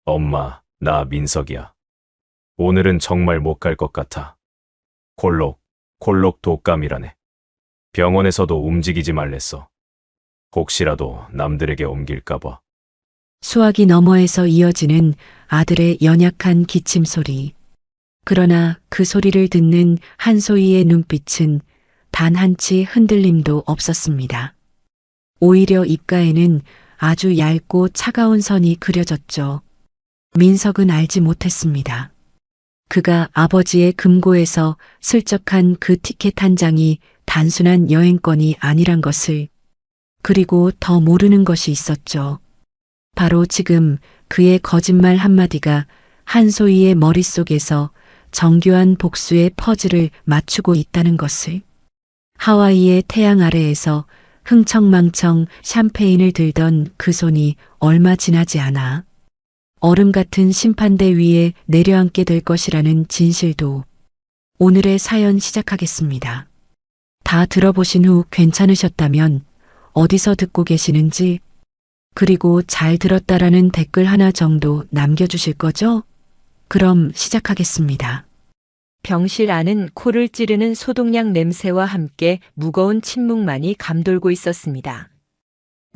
엄마, 나 민석이야. 오늘은 정말 못 갈 것 같아. 콜록 독감이라네. 병원에서도 움직이지 말랬어. 혹시라도 남들에게 옮길까봐. 수화기 너머에서 이어지는 아들의 연약한 기침 소리. 그러나 그 소리를 듣는 한소희의 눈빛은 단 한치 흔들림도 없었습니다. 오히려 입가에는 아주 얇고 차가운 선이 그려졌죠. 민석은 알지 못했습니다. 그가 아버지의 금고에서 슬쩍한 그 티켓 한 장이 단순한 여행권이 아니란 것을, 그리고 더 모르는 것이 있었죠. 바로 지금 그의 거짓말 한마디가 한소희의 머릿속에서 정교한 복수의 퍼즐을 맞추고 있다는 것을. 하와이의 태양 아래에서 흥청망청 샴페인을 들던 그 손이 얼마 지나지 않아 얼음 같은 심판대 위에 내려앉게 될 것이라는 진실도. 오늘의 사연 시작하겠습니다. 다 들어보신 후 괜찮으셨다면 어디서 듣고 계시는지, 그리고 잘 들었다라는 댓글 하나 정도 남겨주실 거죠? 그럼 시작하겠습니다. 병실 안은 코를 찌르는 소독약 냄새와 함께 무거운 침묵만이 감돌고 있었습니다.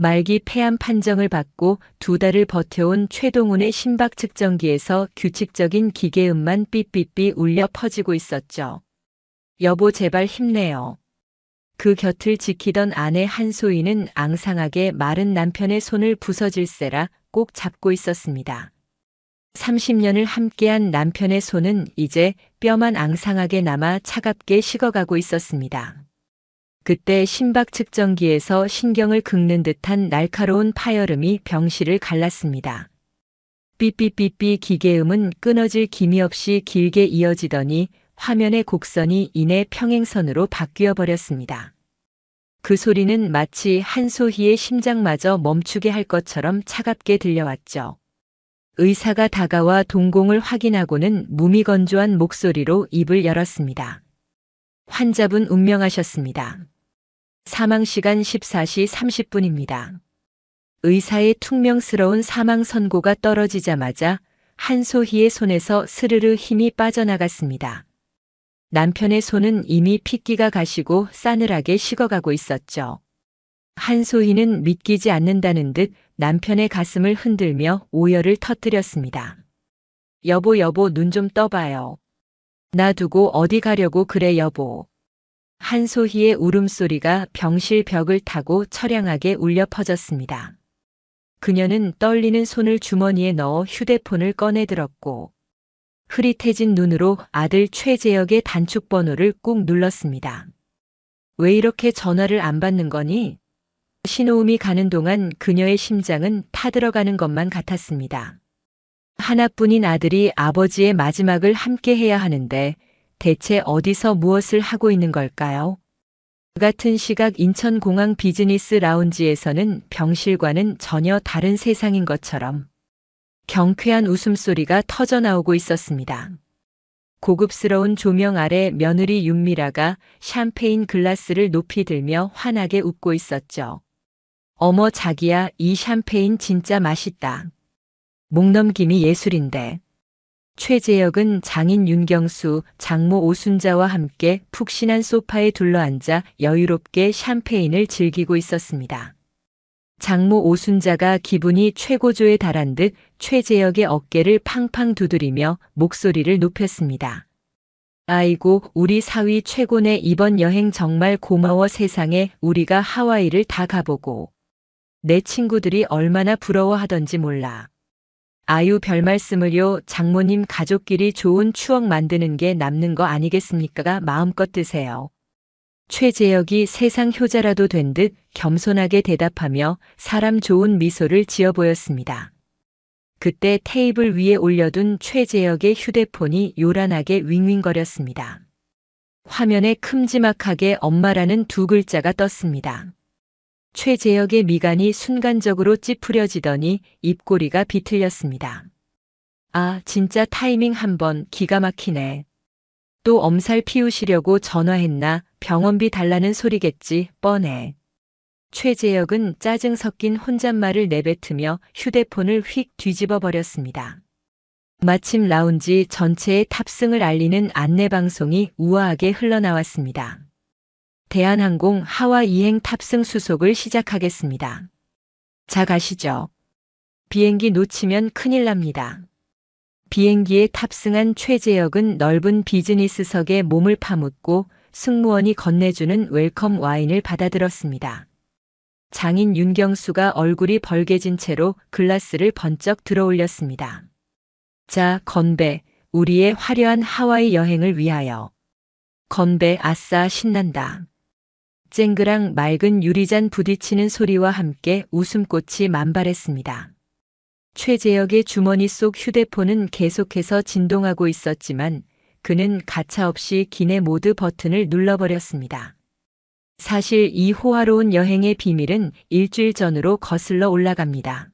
말기 폐암 판정을 받고 2달을 버텨온 최동훈의 심박 측정기에서 규칙적인 기계음만 삐삐삐 울려 퍼지고 있었죠. 여보 제발 힘내요. 그 곁을 지키던 아내 한소희는 앙상하게 마른 남편의 손을 부서질세라 꼭 잡고 있었습니다. 30년을 함께한 남편의 손은 이제 뼈만 앙상하게 남아 차갑게 식어가고 있었습니다. 그때 심박 측정기에서 신경을 긁는 듯한 날카로운 파열음이 병실을 갈랐습니다. 삐삐삐삐 기계음은 끊어질 기미 없이 길게 이어지더니 화면의 곡선이 이내 평행선으로 바뀌어 버렸습니다. 그 소리는 마치 한소희의 심장마저 멈추게 할 것처럼 차갑게 들려왔죠. 의사가 다가와 동공을 확인하고는 무미건조한 목소리로 입을 열었습니다. 환자분 운명하셨습니다. 사망시간 14시 30분입니다. 의사의 퉁명스러운 사망 선고가 떨어지자마자 한소희의 손에서 스르르 힘이 빠져나갔습니다. 남편의 손은 이미 핏기가 가시고 싸늘하게 식어가고 있었죠. 한소희는 믿기지 않는다는 듯 남편의 가슴을 흔들며 오열을 터뜨렸습니다. 여보 눈 좀 떠봐요. 나 두고 어디 가려고 그래 여보. 한소희의 울음소리가 병실 벽을 타고 처량하게 울려 퍼졌습니다. 그녀는 떨리는 손을 주머니에 넣어 휴대폰을 꺼내 들었고 흐릿해진 눈으로 아들 최재혁의 단축 번호를 꾹 눌렀습니다. 왜 이렇게 전화를 안 받는 거니? 신호음이 가는 동안 그녀의 심장은 타들어가는 것만 같았습니다. 하나뿐인 아들이 아버지의 마지막을 함께 해야 하는데 대체 어디서 무엇을 하고 있는 걸까요? 그 같은 시각 인천공항 비즈니스 라운지에서는 병실과는 전혀 다른 세상인 것처럼 경쾌한 웃음소리가 터져나오고 있었습니다. 고급스러운 조명 아래 며느리 윤미라가 샴페인 글라스를 높이 들며 환하게 웃고 있었죠. 어머 자기야, 이 샴페인 진짜 맛있다. 목넘김이 예술인데. 최재혁은 장인 윤경수, 장모 오순자와 함께 푹신한 소파에 둘러앉아 여유롭게 샴페인을 즐기고 있었습니다. 장모 오순자가 기분이 최고조에 달한 듯 최재혁의 어깨를 팡팡 두드리며 목소리를 높였습니다. 아이고, 우리 사위 최고네. 이번 여행 정말 고마워. 세상에 우리가 하와이를 다 가보고. 내 친구들이 얼마나 부러워하던지 몰라. 아유, 별 말씀을요. 장모님 가족끼리 좋은 추억 만드는 게 남는 거 아니겠습니까? 마음껏 드세요. 최재혁이 세상 효자라도 된 듯 겸손하게 대답하며 사람 좋은 미소를 지어 보였습니다. 그때 테이블 위에 올려둔 최재혁의 휴대폰이 요란하게 윙윙거렸습니다. 화면에 큼지막하게 엄마라는 2글자가 떴습니다. 최재혁의 미간이 순간적으로 찌푸려지더니 입꼬리가 비틀렸습니다. 아, 진짜 타이밍 한번 기가 막히네. 또 엄살 피우시려고 전화했나? 병원비 달라는 소리겠지, 뻔해. 최재혁은 짜증 섞인 혼잣말을 내뱉으며 휴대폰을 휙 뒤집어 버렸습니다. 마침 라운지 전체의 탑승을 알리는 안내방송이 우아하게 흘러나왔습니다. 대한항공 하와 이행 탑승 수속을 시작하겠습니다. 자, 가시죠. 비행기 놓치면 큰일 납니다. 비행기에 탑승한 최재혁은 넓은 비즈니스석에 몸을 파묻고 승무원이 건네주는 웰컴 와인을 받아들었습니다. 장인 윤경수가 얼굴이 벌개진 채로 글라스를 번쩍 들어올렸습니다. 자, 건배, 우리의 화려한 하와이 여행을 위하여. 건배, 아싸, 신난다. 쨍그랑 맑은 유리잔 부딪히는 소리와 함께 웃음꽃이 만발했습니다. 최재혁의 주머니 속 휴대폰은 계속해서 진동하고 있었지만 그는 가차없이 기내 모드 버튼을 눌러버렸습니다. 사실 이 호화로운 여행의 비밀은 일주일 전으로 거슬러 올라갑니다.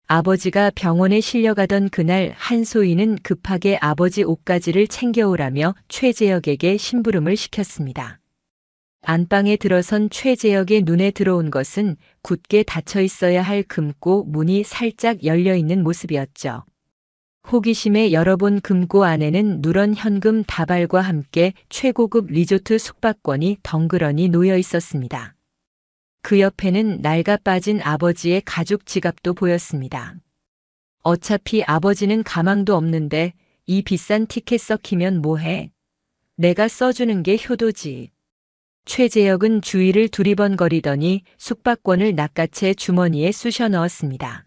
아버지가 병원에 실려가던 그날 한소희는 급하게 아버지 옷가지를 챙겨오라며 최재혁에게 심부름을 시켰습니다. 안방에 들어선 최재혁의 눈에 들어온 것은 굳게 닫혀 있어야 할 금고 문이 살짝 열려 있는 모습이었죠. 호기심에 열어본 금고 안에는 누런 현금 다발과 함께 최고급 리조트 숙박권이 덩그러니 놓여 있었습니다. 그 옆에는 낡아 빠진 아버지의 가죽 지갑도 보였습니다. 어차피 아버지는 가망도 없는데 이 비싼 티켓 썩히면 뭐해? 내가 써주는 게 효도지. 최재혁은 주위를 두리번거리더니 숙박권을 낚아채 주머니에 쑤셔 넣었습니다.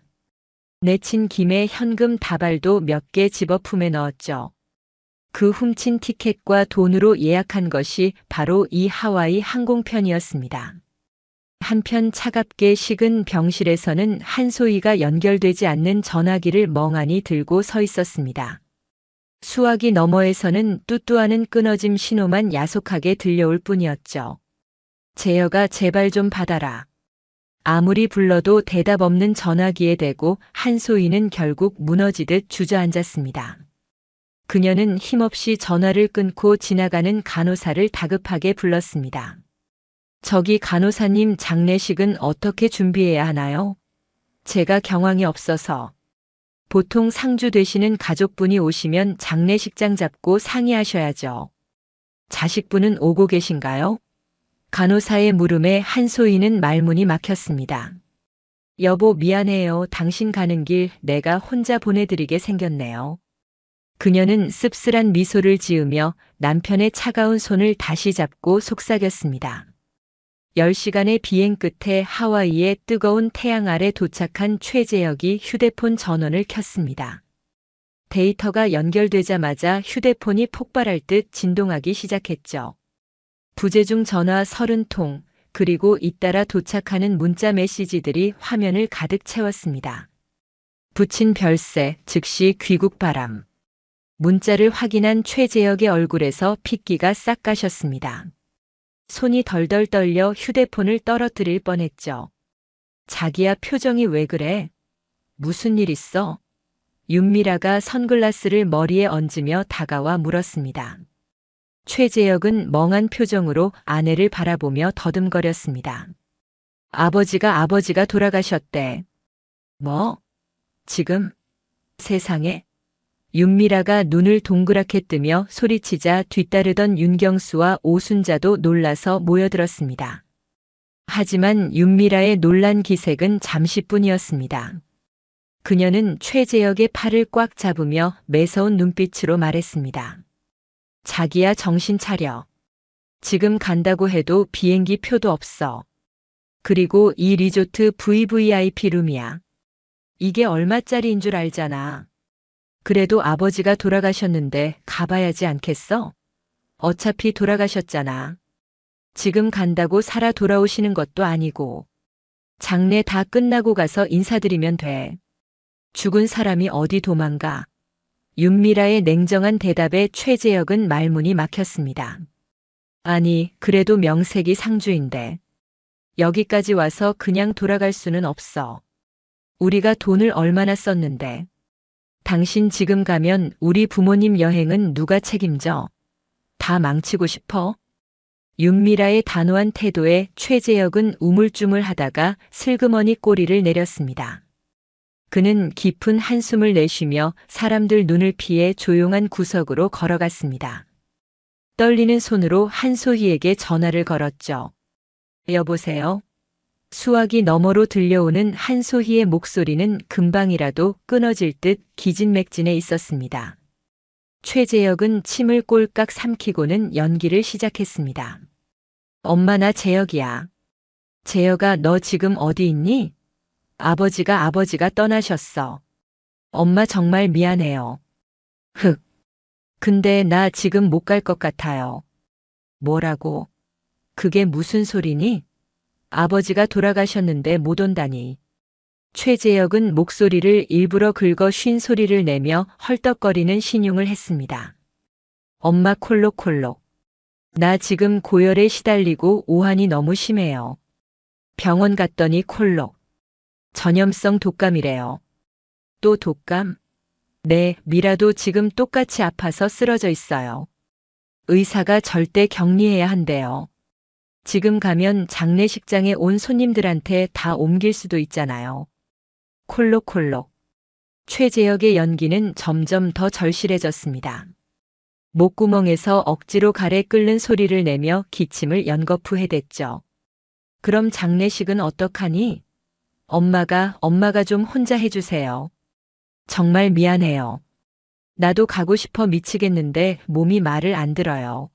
내친 김에 현금 다발도 몇 개 집어 품에 넣었죠. 그 훔친 티켓과 돈으로 예약한 것이 바로 이 하와이 항공편이었습니다. 한편 차갑게 식은 병실에서는 한소희가 연결되지 않는 전화기를 멍하니 들고 서 있었습니다. 수화기 너머에서는 뚜뚜하는 끊어짐 신호만 야속하게 들려올 뿐이었죠. 재혁아, 제발 좀 받아라. 아무리 불러도 대답 없는 전화기에 대고 한소희는 결국 무너지듯 주저앉았습니다. 그녀는 힘없이 전화를 끊고 지나가는 간호사를 다급하게 불렀습니다. 저기 간호사님, 장례식은 어떻게 준비해야 하나요? 제가 경황이 없어서. 보통 상주 되시는 가족분이 오시면 장례식장 잡고 상의하셔야죠. 자식분은 오고 계신가요? 간호사의 물음에 한소희는 말문이 막혔습니다. 여보, 미안해요. 당신 가는 길 내가 혼자 보내드리게 생겼네요. 그녀는 씁쓸한 미소를 지으며 남편의 차가운 손을 다시 잡고 속삭였습니다. 10시간의 비행 끝에 하와이의 뜨거운 태양 아래 도착한 최재혁이 휴대폰 전원을 켰습니다. 데이터가 연결되자마자 휴대폰이 폭발할 듯 진동하기 시작했죠. 부재중 전화 30통, 그리고 잇따라 도착하는 문자 메시지들이 화면을 가득 채웠습니다. 붙인 별세, 즉시 귀국 바람. 문자를 확인한 최재혁의 얼굴에서 핏기가 싹 가셨습니다. 손이 덜덜 떨려 휴대폰을 떨어뜨릴 뻔했죠. 자기야, 표정이 왜 그래? 무슨 일 있어? 윤미라가 선글라스를 머리에 얹으며 다가와 물었습니다. 최재혁은 멍한 표정으로 아내를 바라보며 더듬거렸습니다. 아버지가 돌아가셨대. 뭐? 지금? 세상에? 윤미라가 눈을 동그랗게 뜨며 소리치자 뒤따르던 윤경수와 오순자도 놀라서 모여들었습니다. 하지만 윤미라의 놀란 기색은 잠시뿐이었습니다. 그녀는 최재혁의 팔을 꽉 잡으며 매서운 눈빛으로 말했습니다. 자기야, 정신 차려. 지금 간다고 해도 비행기 표도 없어. 그리고 이 리조트 VVIP 룸이야. 이게 얼마짜리인 줄 알잖아. 그래도 아버지가 돌아가셨는데 가봐야지 않겠어? 어차피 돌아가셨잖아. 지금 간다고 살아 돌아오시는 것도 아니고. 장례 다 끝나고 가서 인사드리면 돼. 죽은 사람이 어디 도망가. 윤미라의 냉정한 대답에 최재혁은 말문이 막혔습니다. 아니, 그래도 명색이 상주인데. 여기까지 와서 그냥 돌아갈 수는 없어. 우리가 돈을 얼마나 썼는데. 당신 지금 가면 우리 부모님 여행은 누가 책임져? 다 망치고 싶어? 윤미라의 단호한 태도에 최재혁은 우물쭈물하다가 슬그머니 꼬리를 내렸습니다. 그는 깊은 한숨을 내쉬며 사람들 눈을 피해 조용한 구석으로 걸어갔습니다. 떨리는 손으로 한소희에게 전화를 걸었죠. 여보세요? 수화기 너머로 들려오는 한소희의 목소리는 금방이라도 끊어질 듯 기진맥진해 있었습니다. 최재혁은 침을 꼴깍 삼키고는 연기를 시작했습니다. 엄마, 나 재혁이야. 재혁아, 너 지금 어디 있니? 아버지가 떠나셨어. 엄마 정말 미안해요. 흑. 근데 나 지금 못 갈 것 같아요. 뭐라고? 그게 무슨 소리니? 아버지가 돌아가셨는데 못 온다니. 최재혁은 목소리를 일부러 긁어 쉰 소리를 내며 헐떡거리는 신용을 했습니다. 엄마 콜록콜록. 나 지금 고열에 시달리고 오한이 너무 심해요. 병원 갔더니 콜록. 전염성 독감이래요. 또 독감? 네, 미라도 지금 똑같이 아파서 쓰러져 있어요. 의사가 절대 격리해야 한대요. 지금 가면 장례식장에 온 손님들한테 다 옮길 수도 있잖아요. 콜록콜록. 최재혁의 연기는 점점 더 절실해졌습니다. 목구멍에서 억지로 가래 끓는 소리를 내며 기침을 연거푸 해댔죠. 그럼 장례식은 어떡하니? 엄마가 좀 혼자 해주세요. 정말 미안해요. 나도 가고 싶어 미치겠는데 몸이 말을 안 들어요.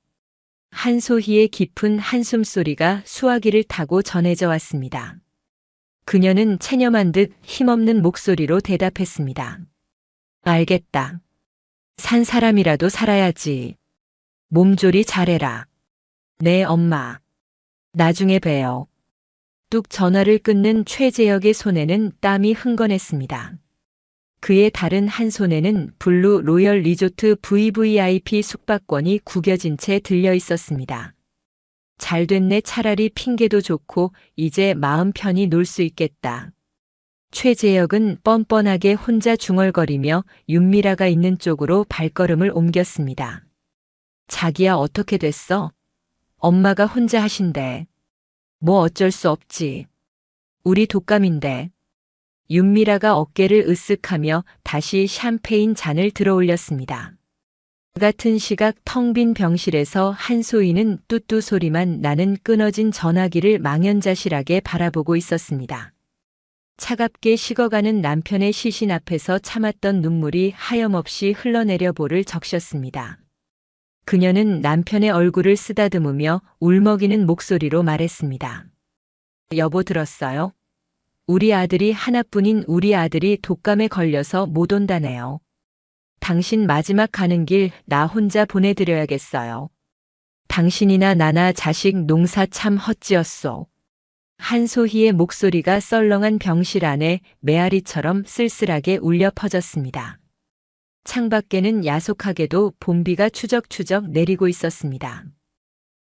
한소희의 깊은 한숨 소리가 수화기를 타고 전해져 왔습니다. 그녀는 체념한 듯 힘없는 목소리로 대답했습니다. 알겠다. 산 사람이라도 살아야지. 몸조리 잘해라. 네, 엄마. 나중에 봬요. 뚝 전화를 끊는 최재혁의 손에는 땀이 흥건했습니다. 그의 다른 한 손에는 블루 로열 리조트 VVIP 숙박권이 구겨진 채 들려 있었습니다. 잘 됐네. 차라리 핑계도 좋고 이제 마음 편히 놀 수 있겠다. 최재혁은 뻔뻔하게 혼자 중얼거리며 윤미라가 있는 쪽으로 발걸음을 옮겼습니다. 자기야, 어떻게 됐어? 엄마가 혼자 하신대. 뭐 어쩔 수 없지. 우리 독감인데. 윤미라가 어깨를 으쓱하며 다시 샴페인 잔을 들어올렸습니다. 같은 시각 텅 빈 병실에서 한소희는 뚜뚜 소리만 나는 끊어진 전화기를 망연자실하게 바라보고 있었습니다. 차갑게 식어가는 남편의 시신 앞에서 참았던 눈물이 하염없이 흘러내려 볼을 적셨습니다. 그녀는 남편의 얼굴을 쓰다듬으며 울먹이는 목소리로 말했습니다. 여보, 들었어요? 우리 아들이 하나뿐인 우리 아들이 독감에 걸려서 못 온다네요. 당신 마지막 가는 길 나 혼자 보내드려야겠어요. 당신이나 나나 자식 농사 참 헛지었소. 한소희의 목소리가 썰렁한 병실 안에 메아리처럼 쓸쓸하게 울려 퍼졌습니다. 창밖에는 야속하게도 봄비가 추적추적 내리고 있었습니다.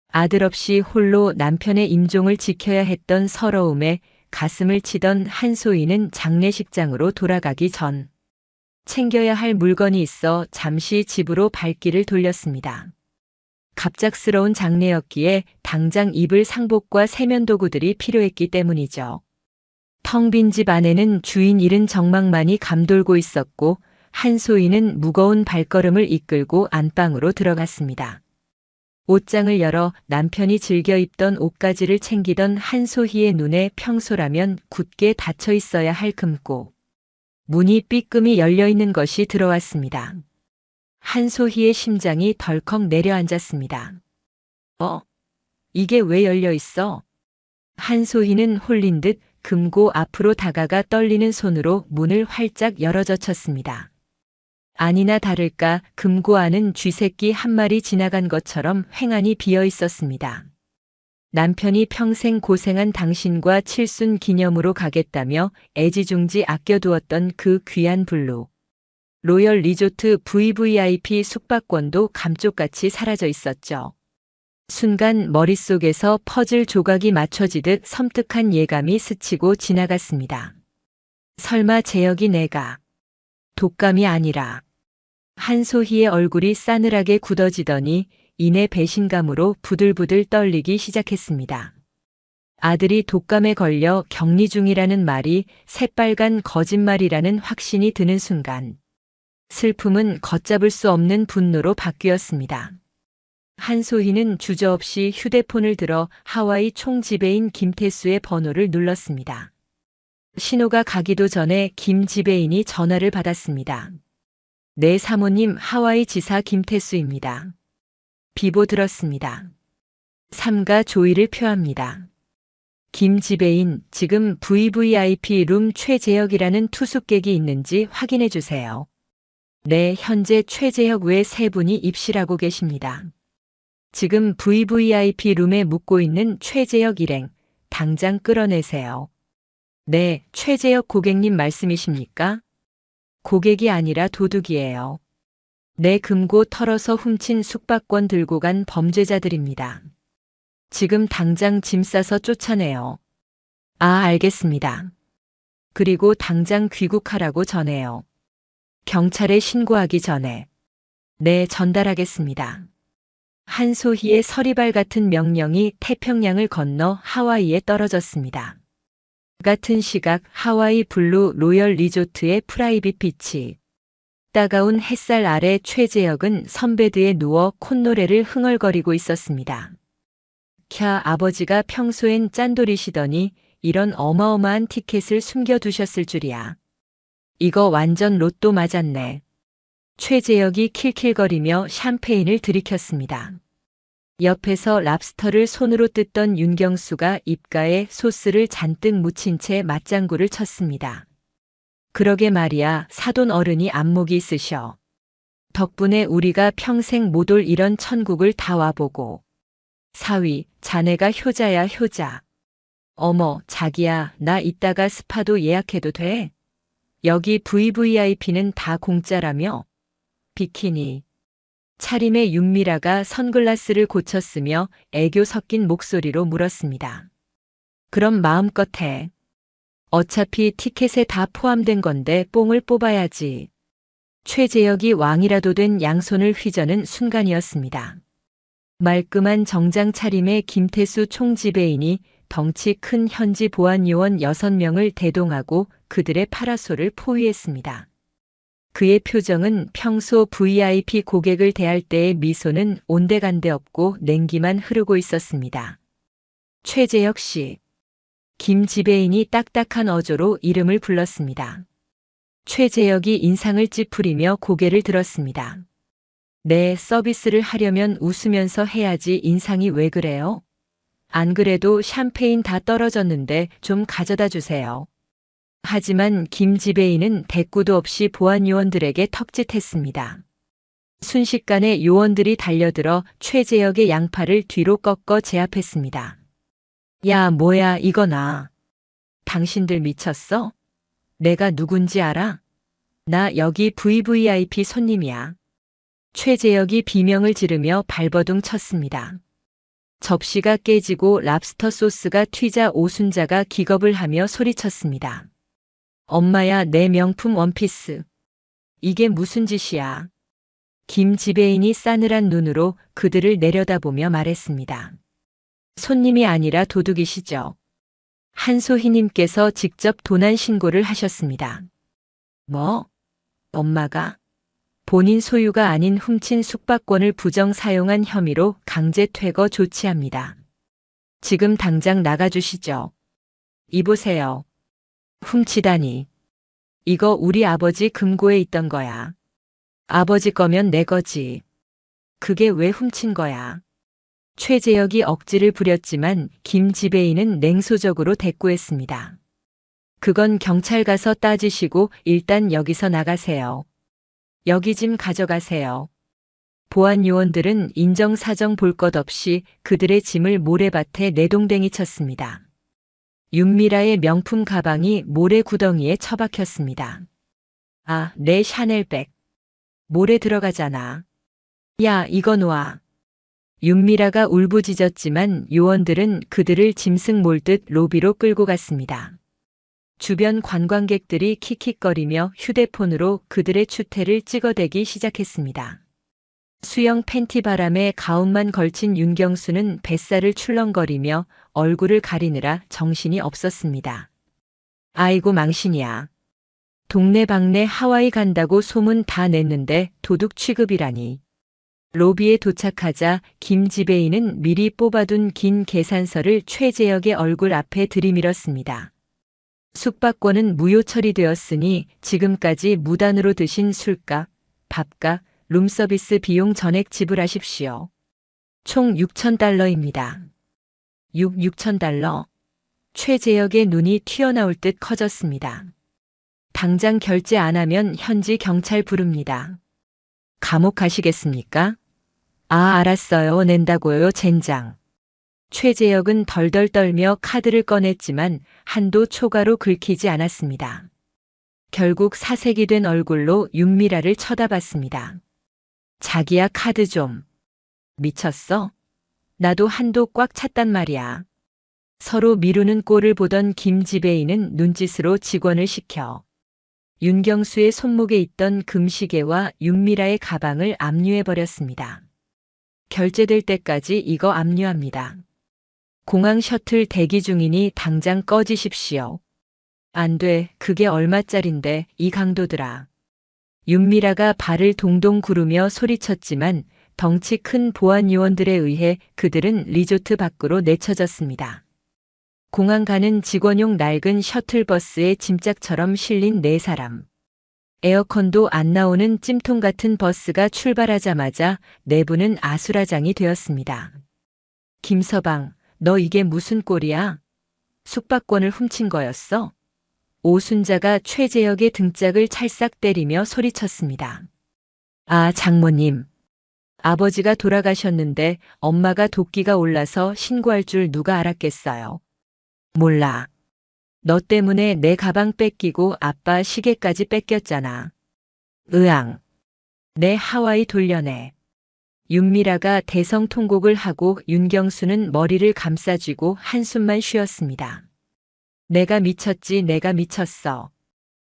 아들 없이 홀로 남편의 임종을 지켜야 했던 서러움에 가슴을 치던 한소희는 장례식장으로 돌아가기 전 챙겨야 할 물건이 있어 잠시 집으로 발길을 돌렸습니다. 갑작스러운 장례였기에 당장 입을 상복과 세면도구들이 필요했기 때문이죠. 텅 빈 집 안에는 주인 잃은 정막만이 감돌고 있었고 한소희는 무거운 발걸음을 이끌고 안방으로 들어갔습니다. 옷장을 열어 남편이 즐겨 입던 옷가지를 챙기던 한소희의 눈에 평소라면 굳게 닫혀 있어야 할 금고. 문이 삐끔이 열려 있는 것이 들어왔습니다. 한소희의 심장이 덜컥 내려앉았습니다. 이게 왜 열려 있어? 한소희는 홀린 듯 금고 앞으로 다가가 떨리는 손으로 문을 활짝 열어젖혔습니다. 아니나 다를까 금고 안은 쥐새끼 한 마리 지나간 것처럼 횡하니 비어 있었습니다. 남편이 평생 고생한 당신과 칠순 기념으로 가겠다며 애지중지 아껴두었던 그 귀한 블루 로열 리조트 VVIP 숙박권도 감쪽같이 사라져 있었죠. 순간 머릿속에서 퍼즐 조각이 맞춰지듯 섬뜩한 예감이 스치고 지나갔습니다. 설마 재혁이 내가 독감이 아니라. 한소희의 얼굴이 싸늘하게 굳어지더니 이내 배신감으로 부들부들 떨리기 시작했습니다. 아들이 독감에 걸려 격리 중이라는 말이 새빨간 거짓말이라는 확신이 드는 순간 슬픔은 걷잡을 수 없는 분노로 바뀌었습니다. 한소희는 주저없이 휴대폰을 들어 하와이 총지배인 김태수의 번호를 눌렀습니다. 신호가 가기도 전에 김 지배인이 전화를 받았습니다. 네, 사모님, 하와이 지사 김태수입니다. 비보 들었습니다. 삼가 조의를 표합니다. 김 지배인, 지금 VVIP 룸 최재혁이라는 투숙객이 있는지 확인해 주세요. 네, 현재 최재혁 외 3분이 입실하고 계십니다. 지금 VVIP 룸에 묵고 있는 최재혁 일행, 당장 끌어내세요. 네, 최재혁 고객님 말씀이십니까? 고객이 아니라 도둑이에요. 내 금고 털어서 훔친 숙박권 들고 간 범죄자들입니다. 지금 당장 짐 싸서 쫓아내요. 아, 알겠습니다. 그리고 당장 귀국하라고 전해요. 경찰에 신고하기 전에. 네, 전달하겠습니다. 한소희의 서리발 같은 명령이 태평양을 건너 하와이에 떨어졌습니다. 같은 시각 하와이 블루 로열 리조트의 프라이빗 비치. 따가운 햇살 아래 최재혁은 선베드에 누워 콧노래를 흥얼거리고 있었습니다. 캬, 아버지가 평소엔 짠돌이시더니 이런 어마어마한 티켓을 숨겨두셨을 줄이야. 이거 완전 로또 맞았네. 최재혁이 킬킬거리며 샴페인을 들이켰습니다. 옆에서 랍스터를 손으로 뜯던 윤경수가 입가에 소스를 잔뜩 묻힌 채 맞장구를 쳤습니다. 그러게 말이야, 사돈 어른이 안목이 있으셔. 덕분에 우리가 평생 못 올 이런 천국을 다 와보고. 사위, 자네가 효자야, 효자. 어머, 자기야, 나 이따가 스파도 예약해도 돼? 여기 VVIP는 다 공짜라며? 비키니. 차림의 윤미라가 선글라스를 고쳤으며 애교 섞인 목소리로 물었습니다. 그럼 마음껏 해. 어차피 티켓에 다 포함된 건데 뽕을 뽑아야지. 최재혁이 왕이라도 된 양손을 휘저는 순간이었습니다. 말끔한 정장 차림의 김태수 총지배인이 덩치 큰 현지 보안요원 6명을 대동하고 그들의 파라솔을 포위했습니다. 그의 표정은 평소 VIP 고객을 대할 때의 미소는 온데간데 없고 냉기만 흐르고 있었습니다. 최재혁 씨. 김 지배인이 딱딱한 어조로 이름을 불렀습니다. 최재혁이 인상을 찌푸리며 고개를 들었습니다. 네, 서비스를 하려면 웃으면서 해야지. 인상이 왜 그래요? 안 그래도 샴페인 다 떨어졌는데 좀 가져다 주세요. 하지만 김 지배인은 대꾸도 없이 보안 요원들에게 턱짓했습니다. 순식간에 요원들이 달려들어 최재혁의 양팔을 뒤로 꺾어 제압했습니다. 야, 뭐야, 이거나. 당신들 미쳤어? 내가 누군지 알아? 나 여기 VVIP 손님이야. 최재혁이 비명을 지르며 발버둥 쳤습니다. 접시가 깨지고 랍스터 소스가 튀자 오순자가 기겁을 하며 소리쳤습니다. 엄마야, 내 명품 원피스. 이게 무슨 짓이야? 김 지배인이 싸늘한 눈으로 그들을 내려다보며 말했습니다. 손님이 아니라 도둑이시죠. 한소희님께서 직접 도난 신고를 하셨습니다. 뭐? 엄마가? 본인 소유가 아닌 훔친 숙박권을 부정 사용한 혐의로 강제 퇴거 조치합니다. 지금 당장 나가주시죠. 이보세요. 훔치다니. 이거 우리 아버지 금고에 있던 거야. 아버지 거면 내 거지. 그게 왜 훔친 거야? 최재혁이 억지를 부렸지만 김 지배인은 냉소적으로 대꾸했습니다. 그건 경찰 가서 따지시고 일단 여기서 나가세요. 여기 짐 가져가세요. 보안 요원들은 인정사정 볼 것 없이 그들의 짐을 모래밭에 내동댕이 쳤습니다. 윤미라의 명품 가방이 모래 구덩이에 처박혔습니다. 아, 내 샤넬백. 모래 들어가잖아. 야, 이거 놔. 윤미라가 울부짖었지만 요원들은 그들을 짐승 몰듯 로비로 끌고 갔습니다. 주변 관광객들이 킥킥거리며 휴대폰으로 그들의 추태를 찍어대기 시작했습니다. 수영 팬티 바람에 가운만 걸친 윤경수는 뱃살을 출렁거리며 얼굴을 가리느라 정신이 없었습니다. 아이고 망신이야. 동네방네 하와이 간다고 소문 다 냈는데 도둑 취급이라니. 로비에 도착하자 김 지배인은 미리 뽑아둔 긴 계산서를 최재혁의 얼굴 앞에 들이밀었습니다. 숙박권은 무효 처리되었으니 지금까지 무단으로 드신 술값, 밥값, 룸서비스 비용 전액 지불하십시오. 총 6,000달러입니다. 6,000달러. 최재혁의 눈이 튀어나올 듯 커졌습니다. 당장 결제 안 하면 현지 경찰 부릅니다. 감옥 가시겠습니까? 아, 알았어요. 낸다고요, 젠장. 최재혁은 덜덜 떨며 카드를 꺼냈지만 한도 초과로 긁히지 않았습니다. 결국 사색이 된 얼굴로 윤미라를 쳐다봤습니다. 자기야, 카드 좀. 미쳤어? 나도 한도 꽉 찼단 말이야. 서로 미루는 꼴을 보던 김 지배인은 눈짓으로 직원을 시켜 윤경수의 손목에 있던 금시계와 윤미라의 가방을 압류해버렸습니다. 결제될 때까지 이거 압류합니다. 공항 셔틀 대기 중이니 당장 꺼지십시오. 안 돼, 그게 얼마짜린데 이 강도들아. 윤미라가 발을 동동 구르며 소리쳤지만 덩치 큰 보안 요원들에 의해 그들은 리조트 밖으로 내쳐졌습니다. 공항 가는 직원용 낡은 셔틀버스에 짐짝처럼 실린 4사람. 에어컨도 안 나오는 찜통 같은 버스가 출발하자마자 내부는 아수라장이 되었습니다. 김서방, 너 이게 무슨 꼴이야? 숙박권을 훔친 거였어? 오순자가 최재혁의 등짝을 찰싹 때리며 소리쳤습니다. 아, 장모님. 아버지가 돌아가셨는데 엄마가 도끼가 올라서 신고할 줄 누가 알았겠어요. 몰라. 너 때문에 내 가방 뺏기고 아빠 시계까지 뺏겼잖아. 으앙. 내 하와이 돌려내. 윤미라가 대성통곡을 하고 윤경수는 머리를 감싸쥐고 한숨만 쉬었습니다. 내가 미쳤지, 내가 미쳤어.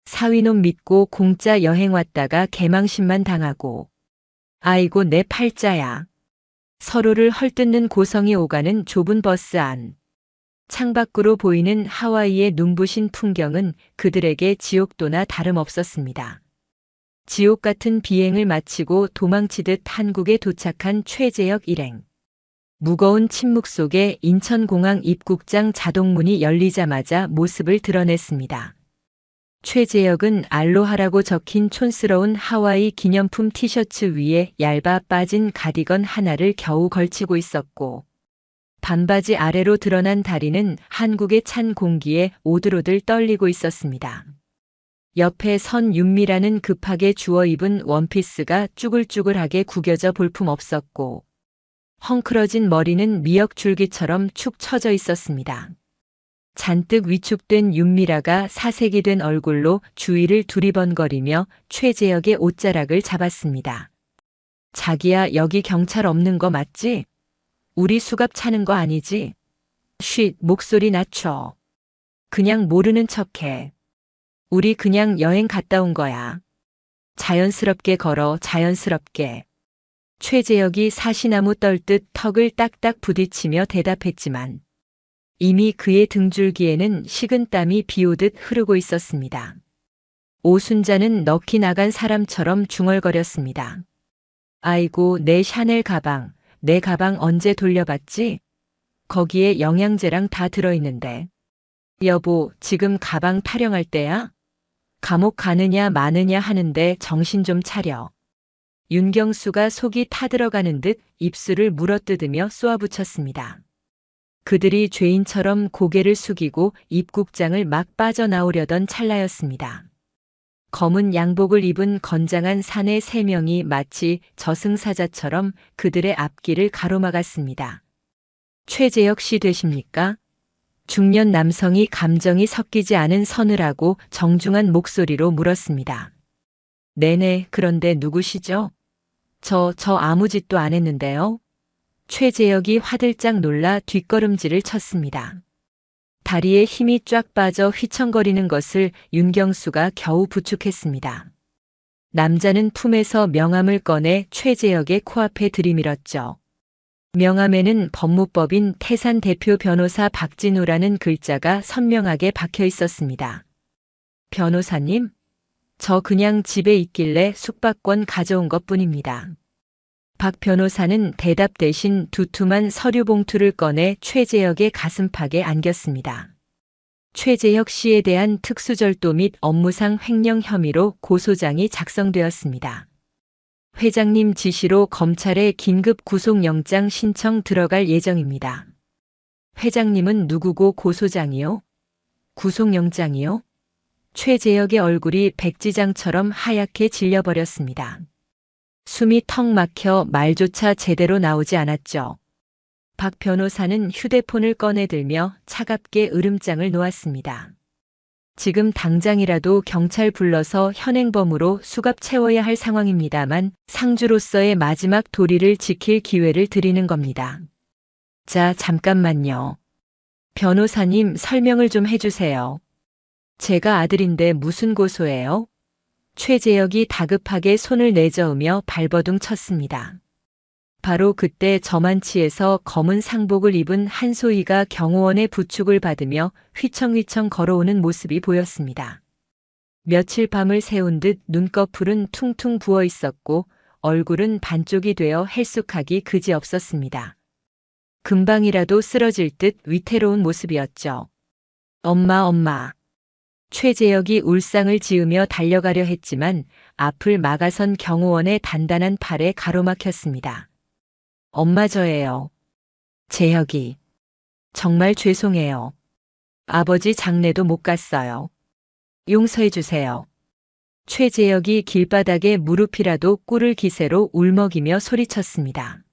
사위놈 믿고 공짜 여행 왔다가 개망신만 당하고. 아이고 내 팔자야. 서로를 헐뜯는 고성이 오가는 좁은 버스 안. 창밖으로 보이는 하와이의 눈부신 풍경은 그들에게 지옥도나 다름없었습니다. 지옥 같은 비행을 마치고 도망치듯 한국에 도착한 최재혁 일행. 무거운 침묵 속에 인천공항 입국장 자동문이 열리자마자 모습을 드러냈습니다. 최재혁은 알로하라고 적힌 촌스러운 하와이 기념품 티셔츠 위에 얇아 빠진 가디건 하나를 겨우 걸치고 있었고 반바지 아래로 드러난 다리는 한국의 찬 공기에 오들오들 떨리고 있었습니다. 옆에 선 윤미라는 급하게 주워 입은 원피스가 쭈글쭈글하게 구겨져 볼품없었고 헝클어진 머리는 미역줄기처럼 축 처져 있었습니다. 잔뜩 위축된 윤미라가 사색이 된 얼굴로 주위를 두리번거리며 최재혁의 옷자락을 잡았습니다. 자기야, 여기 경찰 없는 거 맞지? 우리 수갑 차는 거 아니지? 쉿, 목소리 낮춰. 그냥 모르는 척해. 우리 그냥 여행 갔다 온 거야. 자연스럽게 걸어, 자연스럽게. 최재혁이 사시나무 떨듯 턱을 딱딱 부딪히며 대답했지만 이미 그의 등줄기에는 식은땀이 비오듯 흐르고 있었습니다. 오순자는 넋이 나간 사람처럼 중얼거렸습니다. 아이고, 내 샤넬 가방, 내 가방 언제 돌려봤지? 거기에 영양제랑 다 들어있는데. 여보, 지금 가방 타령할 때야? 감옥 가느냐 마느냐 하는데 정신 좀 차려. 윤경수가 속이 타들어가는 듯 입술을 물어뜯으며 쏘아붙였습니다. 그들이 죄인처럼 고개를 숙이고 입국장을 막 빠져나오려던 찰나였습니다. 검은 양복을 입은 건장한 사내 3명이 마치 저승사자처럼 그들의 앞길을 가로막았습니다. 최재혁 씨 되십니까? 중년 남성이 감정이 섞이지 않은 서늘하고 정중한 목소리로 물었습니다. 네네, 그런데 누구시죠? 저 아무 짓도 안 했는데요. 최재혁이 화들짝 놀라 뒷걸음질을 쳤습니다. 다리에 힘이 쫙 빠져 휘청거리는 것을 윤경수가 겨우 부축했습니다. 남자는 품에서 명함을 꺼내 최재혁의 코앞에 들이밀었죠. 명함에는 법무법인 태산 대표 변호사 박진우라는 글자가 선명하게 박혀 있었습니다. 변호사님, 저 그냥 집에 있길래 숙박권 가져온 것뿐입니다. 박 변호사는 대답 대신 두툼한 서류 봉투를 꺼내 최재혁의 가슴팍에 안겼습니다. 최재혁 씨에 대한 특수절도 및 업무상 횡령 혐의로 고소장이 작성되었습니다. 회장님 지시로 검찰에 긴급 구속영장 신청 들어갈 예정입니다. 회장님은 누구고 고소장이요? 구속영장이요? 최재혁의 얼굴이 백지장처럼 하얗게 질려버렸습니다. 숨이 턱 막혀 말조차 제대로 나오지 않았죠. 박 변호사는 휴대폰을 꺼내들며 차갑게 으름장을 놓았습니다. 지금 당장이라도 경찰 불러서 현행범으로 수갑 채워야 할 상황입니다만 상주로서의 마지막 도리를 지킬 기회를 드리는 겁니다. 자, 잠깐만요. 변호사님 설명을 좀 해주세요. 제가 아들인데 무슨 고소예요? 최재혁이 다급하게 손을 내저으며 발버둥 쳤습니다. 바로 그때 저만치에서 검은 상복을 입은 한소희가 경호원의 부축을 받으며 휘청휘청 걸어오는 모습이 보였습니다. 며칠 밤을 새운 듯 눈꺼풀은 퉁퉁 부어 있었고 얼굴은 반쪽이 되어 헬쑥하기 그지없었습니다. 금방이라도 쓰러질 듯 위태로운 모습이었죠. 엄마. 최재혁이 울상을 지으며 달려가려 했지만 앞을 막아선 경호원의 단단한 팔에 가로막혔습니다. 엄마 저예요. 재혁이. 정말 죄송해요. 아버지 장례도 못 갔어요. 용서해 주세요. 최재혁이 길바닥에 무릎이라도 꿇을 기세로 울먹이며 소리쳤습니다.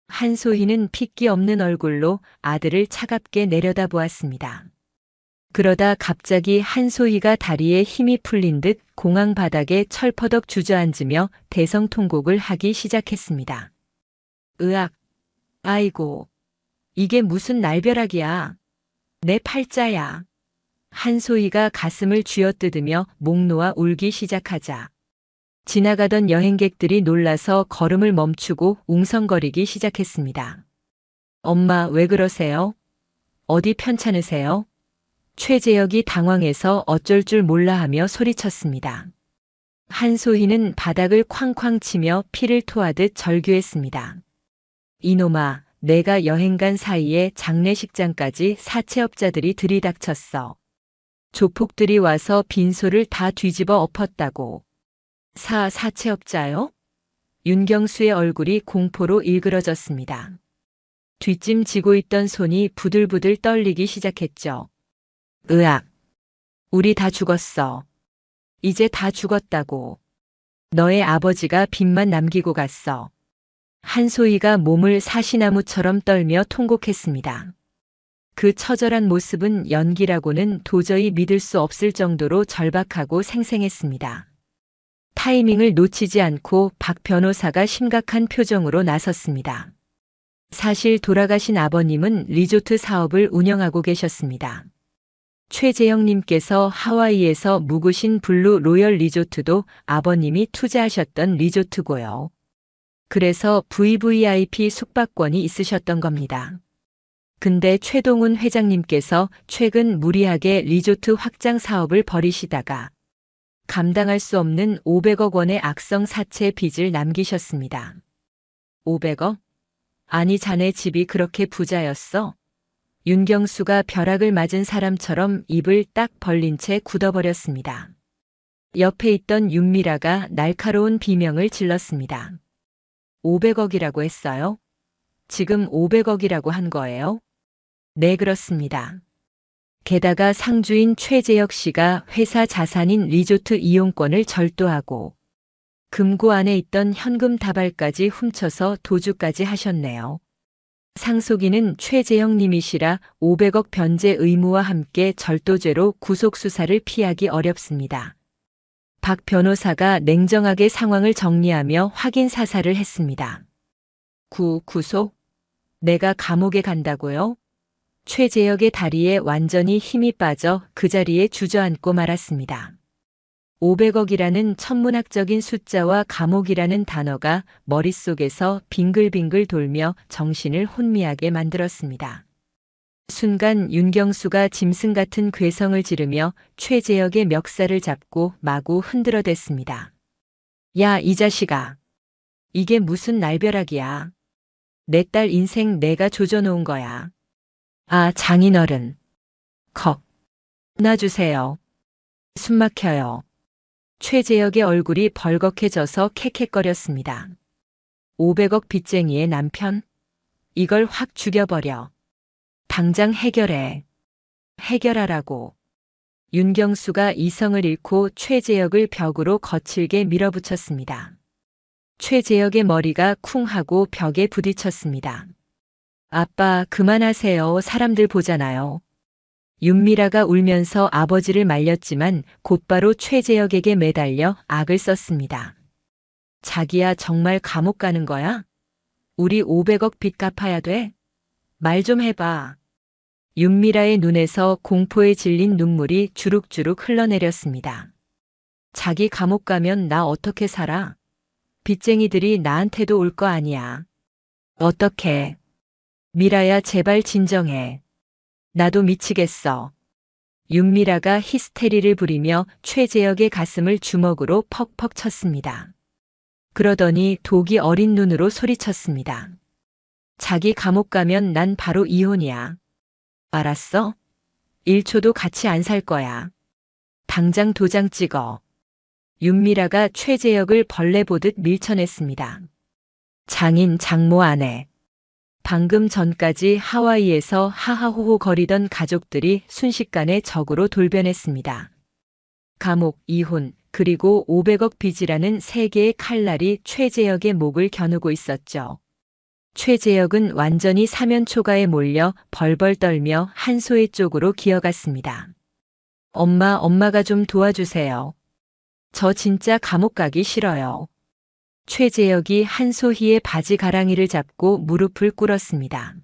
한소희는 핏기 없는 얼굴로 아들을 차갑게 내려다보았습니다. 그러다 갑자기 한소희가 다리에 힘이 풀린 듯 공항 바닥에 철퍼덕 주저앉으며 대성통곡을 하기 시작했습니다. 으악, 아이고, 이게 무슨 날벼락이야. 내 팔자야. 한소희가 가슴을 쥐어뜯으며 목 놓아 울기 시작하자 지나가던 여행객들이 놀라서 걸음을 멈추고 웅성거리기 시작했습니다. 엄마 왜 그러세요? 어디 편찮으세요? 최재혁이 당황해서 어쩔 줄 몰라 하며 소리쳤습니다. 한소희는 바닥을 쾅쾅 치며 피를 토하듯 절규했습니다. 이놈아, 내가 여행 간 사이에 장례식장까지 사채업자들이 들이닥쳤어. 조폭들이 와서 빈소를 다 뒤집어 엎었다고. 사채업자요? 윤경수의 얼굴이 공포로 일그러졌습니다. 뒷짐 지고 있던 손이 부들부들 떨리기 시작했죠. 으악. 우리 다 죽었어. 이제 다 죽었다고. 너의 아버지가 빚만 남기고 갔어. 한소희가 몸을 사시나무처럼 떨며 통곡했습니다. 그 처절한 모습은 연기라고는 도저히 믿을 수 없을 정도로 절박하고 생생했습니다. 타이밍을 놓치지 않고 박 변호사가 심각한 표정으로 나섰습니다. 사실 돌아가신 아버님은 리조트 사업을 운영하고 계셨습니다. 최재형님께서 하와이에서 묵으신 블루 로열 리조트도 아버님이 투자하셨던 리조트고요. 그래서 VVIP 숙박권이 있으셨던 겁니다. 근데 최동훈 회장님께서 최근 무리하게 리조트 확장 사업을 벌이시다가 감당할 수 없는 500억 원의 악성 사채 빚을 남기셨습니다. 500억? 아니 자네 집이 그렇게 부자였어? 윤경수가 벼락을 맞은 사람처럼 입을 딱 벌린 채 굳어버렸습니다. 옆에 있던 윤미라가 날카로운 비명을 질렀습니다. 500억이라고 했어요? 지금 500억이라고 한 거예요? 네, 그렇습니다. 게다가 상주인 최재혁 씨가 회사 자산인 리조트 이용권을 절도하고 금고 안에 있던 현금 다발까지 훔쳐서 도주까지 하셨네요. 상속인은 최재형 님이시라 500억 변제 의무와 함께 절도죄로 구속수사를 피하기 어렵습니다. 박 변호사가 냉정하게 상황을 정리하며 확인 사살을 했습니다. 구속? 내가 감옥에 간다고요? 최재혁의 다리에 완전히 힘이 빠져 그 자리에 주저앉고 말았습니다. 500억이라는 천문학적인 숫자와 감옥이라는 단어가 머릿속에서 빙글빙글 돌며 정신을 혼미하게 만들었습니다. 순간 윤경수가 짐승 같은 괴성을 지르며 최재혁의 멱살을 잡고 마구 흔들어댔습니다. 야, 이 자식아. 이게 무슨 날벼락이야. 내 딸 인생 내가 조져놓은 거야. 아, 장인어른. 컥. 놔주세요. 숨 막혀요. 최재혁의 얼굴이 벌겋게져서 캑캑거렸습니다. 500억 빚쟁이의 남편? 이걸 확 죽여버려. 당장 해결해. 해결하라고. 윤경수가 이성을 잃고 최재혁을 벽으로 거칠게 밀어붙였습니다. 최재혁의 머리가 쿵 하고 벽에 부딪혔습니다. 아빠, 그만하세요. 사람들 보잖아요. 윤미라가 울면서 아버지를 말렸지만 곧바로 최재혁에게 매달려 악을 썼습니다. 자기야, 정말 감옥 가는 거야? 우리 500억 빚 갚아야 돼? 말 좀 해봐. 윤미라의 눈에서 공포에 질린 눈물이 주룩주룩 흘러내렸습니다. 자기 감옥 가면 나 어떻게 살아? 빚쟁이들이 나한테도 올 거 아니야. 어떡해. 미라야, 제발 진정해. 나도 미치겠어. 윤미라가 히스테리를 부리며 최재혁의 가슴을 주먹으로 퍽퍽 쳤습니다. 그러더니 독이 어린 눈으로 소리쳤습니다. 자기 감옥 가면 난 바로 이혼이야. 알았어? 1초도 같이 안 살 거야. 당장 도장 찍어. 윤미라가 최재혁을 벌레 보듯 밀쳐냈습니다. 장인 장모 아내. 방금 전까지 하와이에서 하하호호 거리던 가족들이 순식간에 적으로 돌변했습니다. 감옥, 이혼, 그리고 500억 빚이라는 세 개의 칼날이 최재혁의 목을 겨누고 있었죠. 최재혁은 완전히 사면초가에 몰려 벌벌 떨며 한소희 쪽으로 기어갔습니다. 엄마가 좀 도와주세요. 저 진짜 감옥 가기 싫어요. 최재혁이 한소희의 바지 가랑이를 잡고 무릎을 꿇었습니다.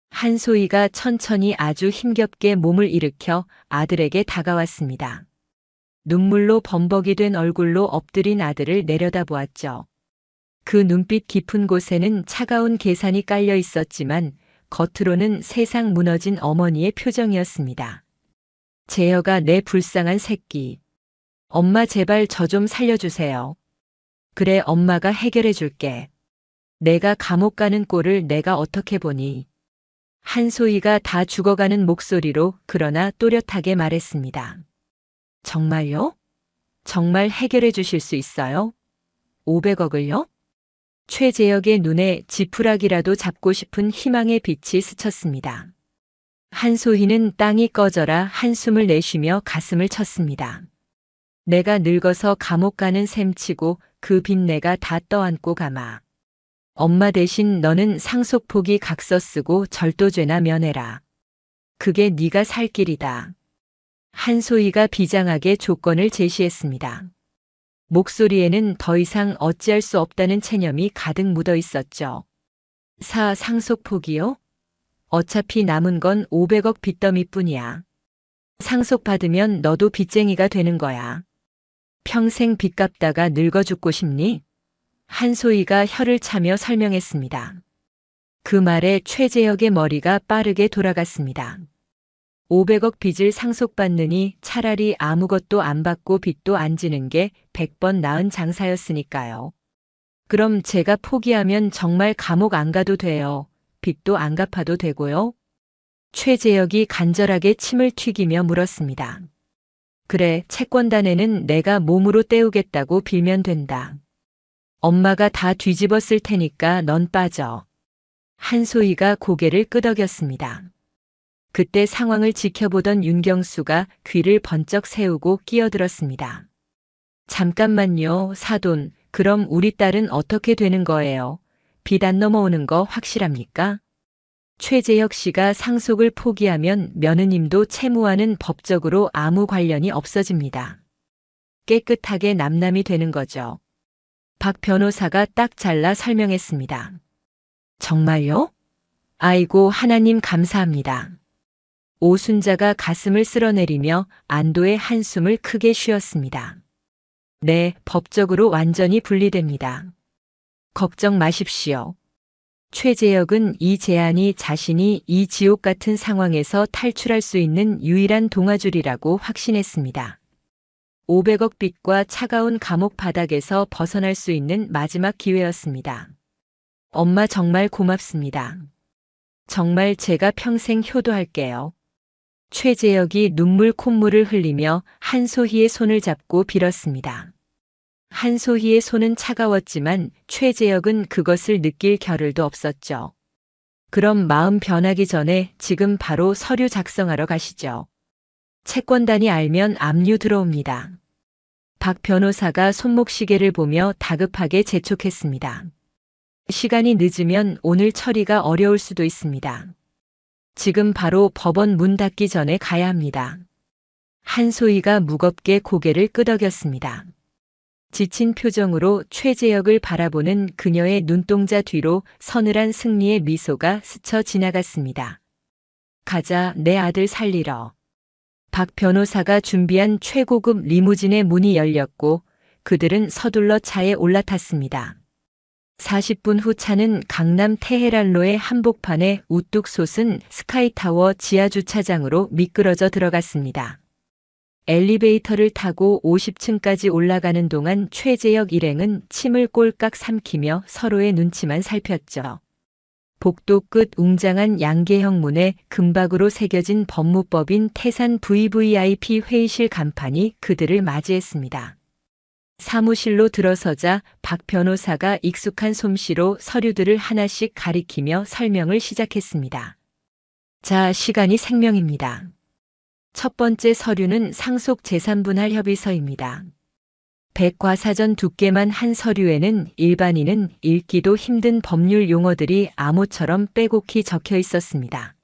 한소희가 천천히 아주 힘겹게 몸을 일으켜 아들에게 다가왔습니다. 눈물로 범벅이 된 얼굴로 엎드린 아들을 내려다보았죠. 그 눈빛 깊은 곳에는 차가운 계산이 깔려 있었지만 겉으로는 세상 무너진 어머니의 표정이었습니다. 재혁아, 내 불쌍한 새끼. 엄마 제발 저 좀 살려주세요. 그래, 엄마가 해결해 줄게. 내가 감옥 가는 꼴을 내가 어떻게 보니. 한소희가 다 죽어가는 목소리로 그러나 또렷하게 말했습니다. 정말요? 정말 해결해 주실 수 있어요? 500억을요? 최재혁의 눈에 지푸라기라도 잡고 싶은 희망의 빛이 스쳤습니다. 한소희는 땅이 꺼져라 한숨을 내쉬며 가슴을 쳤습니다. 내가 늙어서 감옥 가는 셈치고 그 빚 내가 다 떠안고 가마. 엄마 대신 너는 상속포기 각서 쓰고 절도죄나 면해라. 그게 네가 살 길이다. 한소희가 비장하게 조건을 제시했습니다. 목소리에는 더 이상 어찌할 수 없다는 체념이 가득 묻어 있었죠. 상속포기요? 어차피 남은 건 500억 빚더미뿐이야. 상속받으면 너도 빚쟁이가 되는 거야. 평생 빚 갚다가 늙어 죽고 싶니? 한소희가 혀를 차며 설명했습니다. 그 말에 최재혁의 머리가 빠르게 돌아갔습니다. 500억 빚을 상속받느니 차라리 아무것도 안 받고 빚도 안 지는 게 100번 나은 장사였으니까요. 그럼 제가 포기하면 정말 감옥 안 가도 돼요. 빚도 안 갚아도 되고요. 최재혁이 간절하게 침을 튀기며 물었습니다. 그래, 채권단에는 내가 몸으로 떼우겠다고 빌면 된다. 엄마가 다 뒤집어 쓸 테니까 넌 빠져. 한소희가 고개를 끄덕였습니다. 그때 상황을 지켜보던 윤경수가 귀를 번쩍 세우고 끼어들었습니다. 잠깐만요, 사돈. 그럼 우리 딸은 어떻게 되는 거예요? 빚 안 넘어오는 거 확실합니까? 최재혁 씨가 상속을 포기하면 며느님도 채무와는 법적으로 아무 관련이 없어집니다. 깨끗하게 남남이 되는 거죠. 박 변호사가 딱 잘라 설명했습니다. 정말요? 아이고, 하나님 감사합니다. 오순자가 가슴을 쓸어내리며 안도의 한숨을 크게 쉬었습니다. 네, 법적으로 완전히 분리됩니다. 걱정 마십시오. 최재혁은 이 제안이 자신이 이 지옥 같은 상황에서 탈출할 수 있는 유일한 동아줄이라고 확신했습니다. 500억 빚과 차가운 감옥 바닥에서 벗어날 수 있는 마지막 기회였습니다. 엄마 정말 고맙습니다. 정말 제가 평생 효도할게요. 최재혁이 눈물 콧물을 흘리며 한소희의 손을 잡고 빌었습니다. 한소희의 손은 차가웠지만 최재혁은 그것을 느낄 겨를도 없었죠. 그럼 마음 변하기 전에 지금 바로 서류 작성하러 가시죠. 채권단이 알면 압류 들어옵니다. 박 변호사가 손목시계를 보며 다급하게 재촉했습니다. 시간이 늦으면 오늘 처리가 어려울 수도 있습니다. 지금 바로 법원 문 닫기 전에 가야 합니다. 한소희가 무겁게 고개를 끄덕였습니다. 지친 표정으로 최재혁을 바라보는 그녀의 눈동자 뒤로 서늘한 승리의 미소가 스쳐 지나갔습니다. 가자, 내 아들 살리러. 박 변호사가 준비한 최고급 리무진의 문이 열렸고 그들은 서둘러 차에 올라탔습니다. 40분 후 차는 강남 테헤란로의 한복판에 우뚝 솟은 스카이타워 지하주차장으로 미끄러져 들어갔습니다. 엘리베이터를 타고 50층까지 올라가는 동안 최재혁 일행은 침을 꼴깍 삼키며 서로의 눈치만 살폈죠. 복도 끝 웅장한 양계형 문에 금박으로 새겨진 법무법인 태산 VVIP 회의실 간판이 그들을 맞이했습니다. 사무실로 들어서자 박 변호사가 익숙한 솜씨로 서류들을 하나씩 가리키며 설명을 시작했습니다. 자, 시간이 생명입니다. 첫 번째 서류는 상속재산분할 협의서입니다. 백과사전 두께만 한 서류에는 일반인은 읽기도 힘든 법률 용어들이 암호처럼 빼곡히 적혀 있었습니다.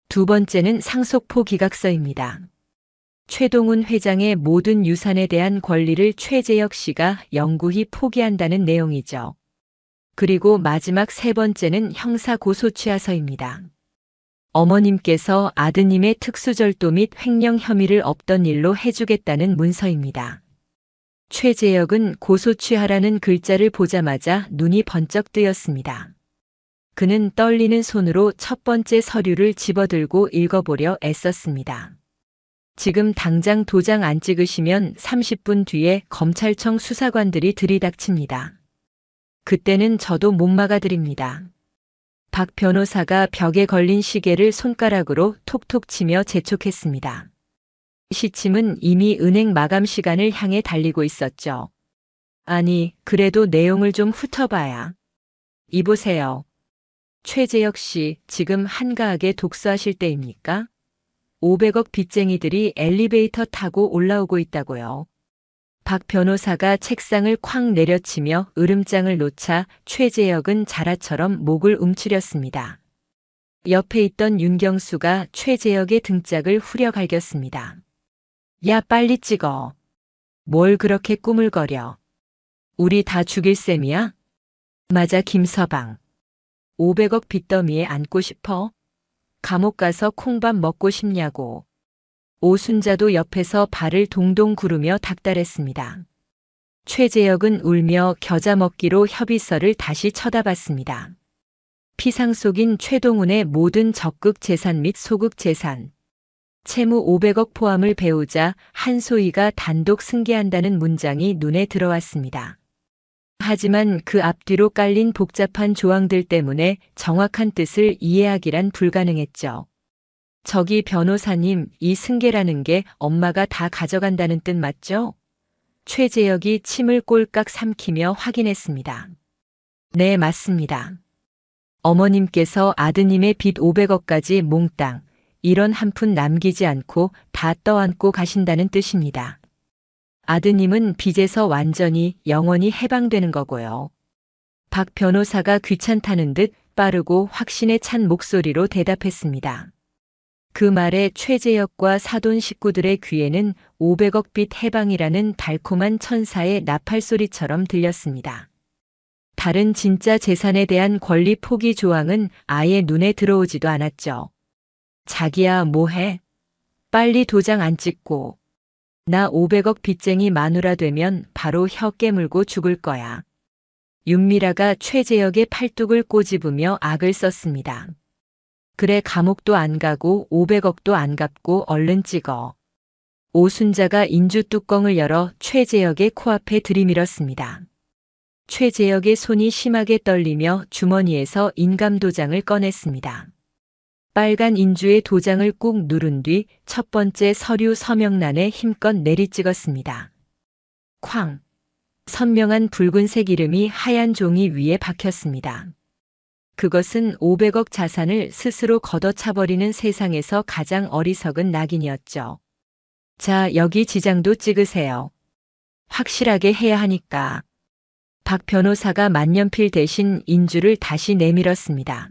두 번째는 상속포 기각서입니다. 최동훈 회장의 모든 유산에 대한 권리를 최재혁 씨가 영구히 포기한다는 내용이죠. 그리고 마지막 세 번째는 형사고소취하서입니다. 어머님께서 아드님의 특수절도 및 횡령 혐의를 없던 일로 해주겠다는 문서입니다. 최재혁은 고소취하라는 글자를 보자마자 눈이 번쩍 뜨였습니다. 그는 떨리는 손으로 첫 번째 서류를 집어들고 읽어보려 애썼습니다. 지금 당장 도장 안 찍으시면 30분 뒤에 검찰청 수사관들이 들이닥칩니다. 그때는 저도 못 막아드립니다. 박 변호사가 벽에 걸린 시계를 손가락으로 톡톡 치며 재촉했습니다. 시침은 이미 은행 마감 시간을 향해 달리고 있었죠. 아니, 그래도 내용을 좀 훑어봐야. 이보세요. 최재혁 씨, 지금 한가하게 독서하실 때입니까? 500억 빚쟁이들이 엘리베이터 타고 올라오고 있다고요. 박 변호사가 책상을 쾅 내려치며 으름장을 놓자 최재혁은 자라처럼 목을 움츠렸습니다. 옆에 있던 윤경수가 최재혁의 등짝을 후려 갈겼습니다. 야, 빨리 찍어. 뭘 그렇게 꾸물거려. 우리 다 죽일 셈이야? 맞아, 김서방. 500억 빚더미에 앉고 싶어? 감옥 가서 콩밥 먹고 싶냐고. 오순자도 옆에서 발을 동동 구르며 닥달했습니다. 최재혁은 울며 겨자 먹기로 협의서를 다시 쳐다봤습니다. 피상 속인 최동훈의 모든 적극 재산 및 소극 재산, 채무 500억 포함을 배우자 한소희가 단독 승계한다는 문장이 눈에 들어왔습니다. 하지만 그 앞뒤로 깔린 복잡한 조항들 때문에 정확한 뜻을 이해하기란 불가능했죠. 저기 변호사님, 이 승계라는 게 엄마가 다 가져간다는 뜻 맞죠? 최재혁이 침을 꼴깍 삼키며 확인했습니다. 네, 맞습니다. 어머님께서 아드님의 빚 500억까지 몽땅, 이런 한 푼 남기지 않고 다 떠안고 가신다는 뜻입니다. 아드님은 빚에서 완전히 영원히 해방되는 거고요. 박 변호사가 귀찮다는 듯 빠르고 확신에 찬 목소리로 대답했습니다. 그 말에 최재혁과 사돈 식구들의 귀에는 500억 빚 해방이라는 달콤한 천사의 나팔소리처럼 들렸습니다. 다른 진짜 재산에 대한 권리 포기 조항은 아예 눈에 들어오지도 않았죠. 자기야, 뭐해? 빨리 도장 안 찍고. 나 500억 빚쟁이 마누라 되면 바로 혀 깨물고 죽을 거야. 윤미라가 최재혁의 팔뚝을 꼬집으며 악을 썼습니다. 그래 감옥도 안 가고 500억도 안 갚고 얼른 찍어. 오순자가 인주 뚜껑을 열어 최재혁의 코앞에 들이밀었습니다. 최재혁의 손이 심하게 떨리며 주머니에서 인감도장을 꺼냈습니다. 빨간 인주의 도장을 꾹 누른 뒤 첫 번째 서류 서명란에 힘껏 내리찍었습니다. 쾅! 선명한 붉은색 이름이 하얀 종이 위에 박혔습니다. 그것은 500억 자산을 스스로 걷어차버리는 세상에서 가장 어리석은 낙인이었죠. 자, 여기 지장도 찍으세요. 확실하게 해야 하니까. 박 변호사가 만년필 대신 인주를 다시 내밀었습니다.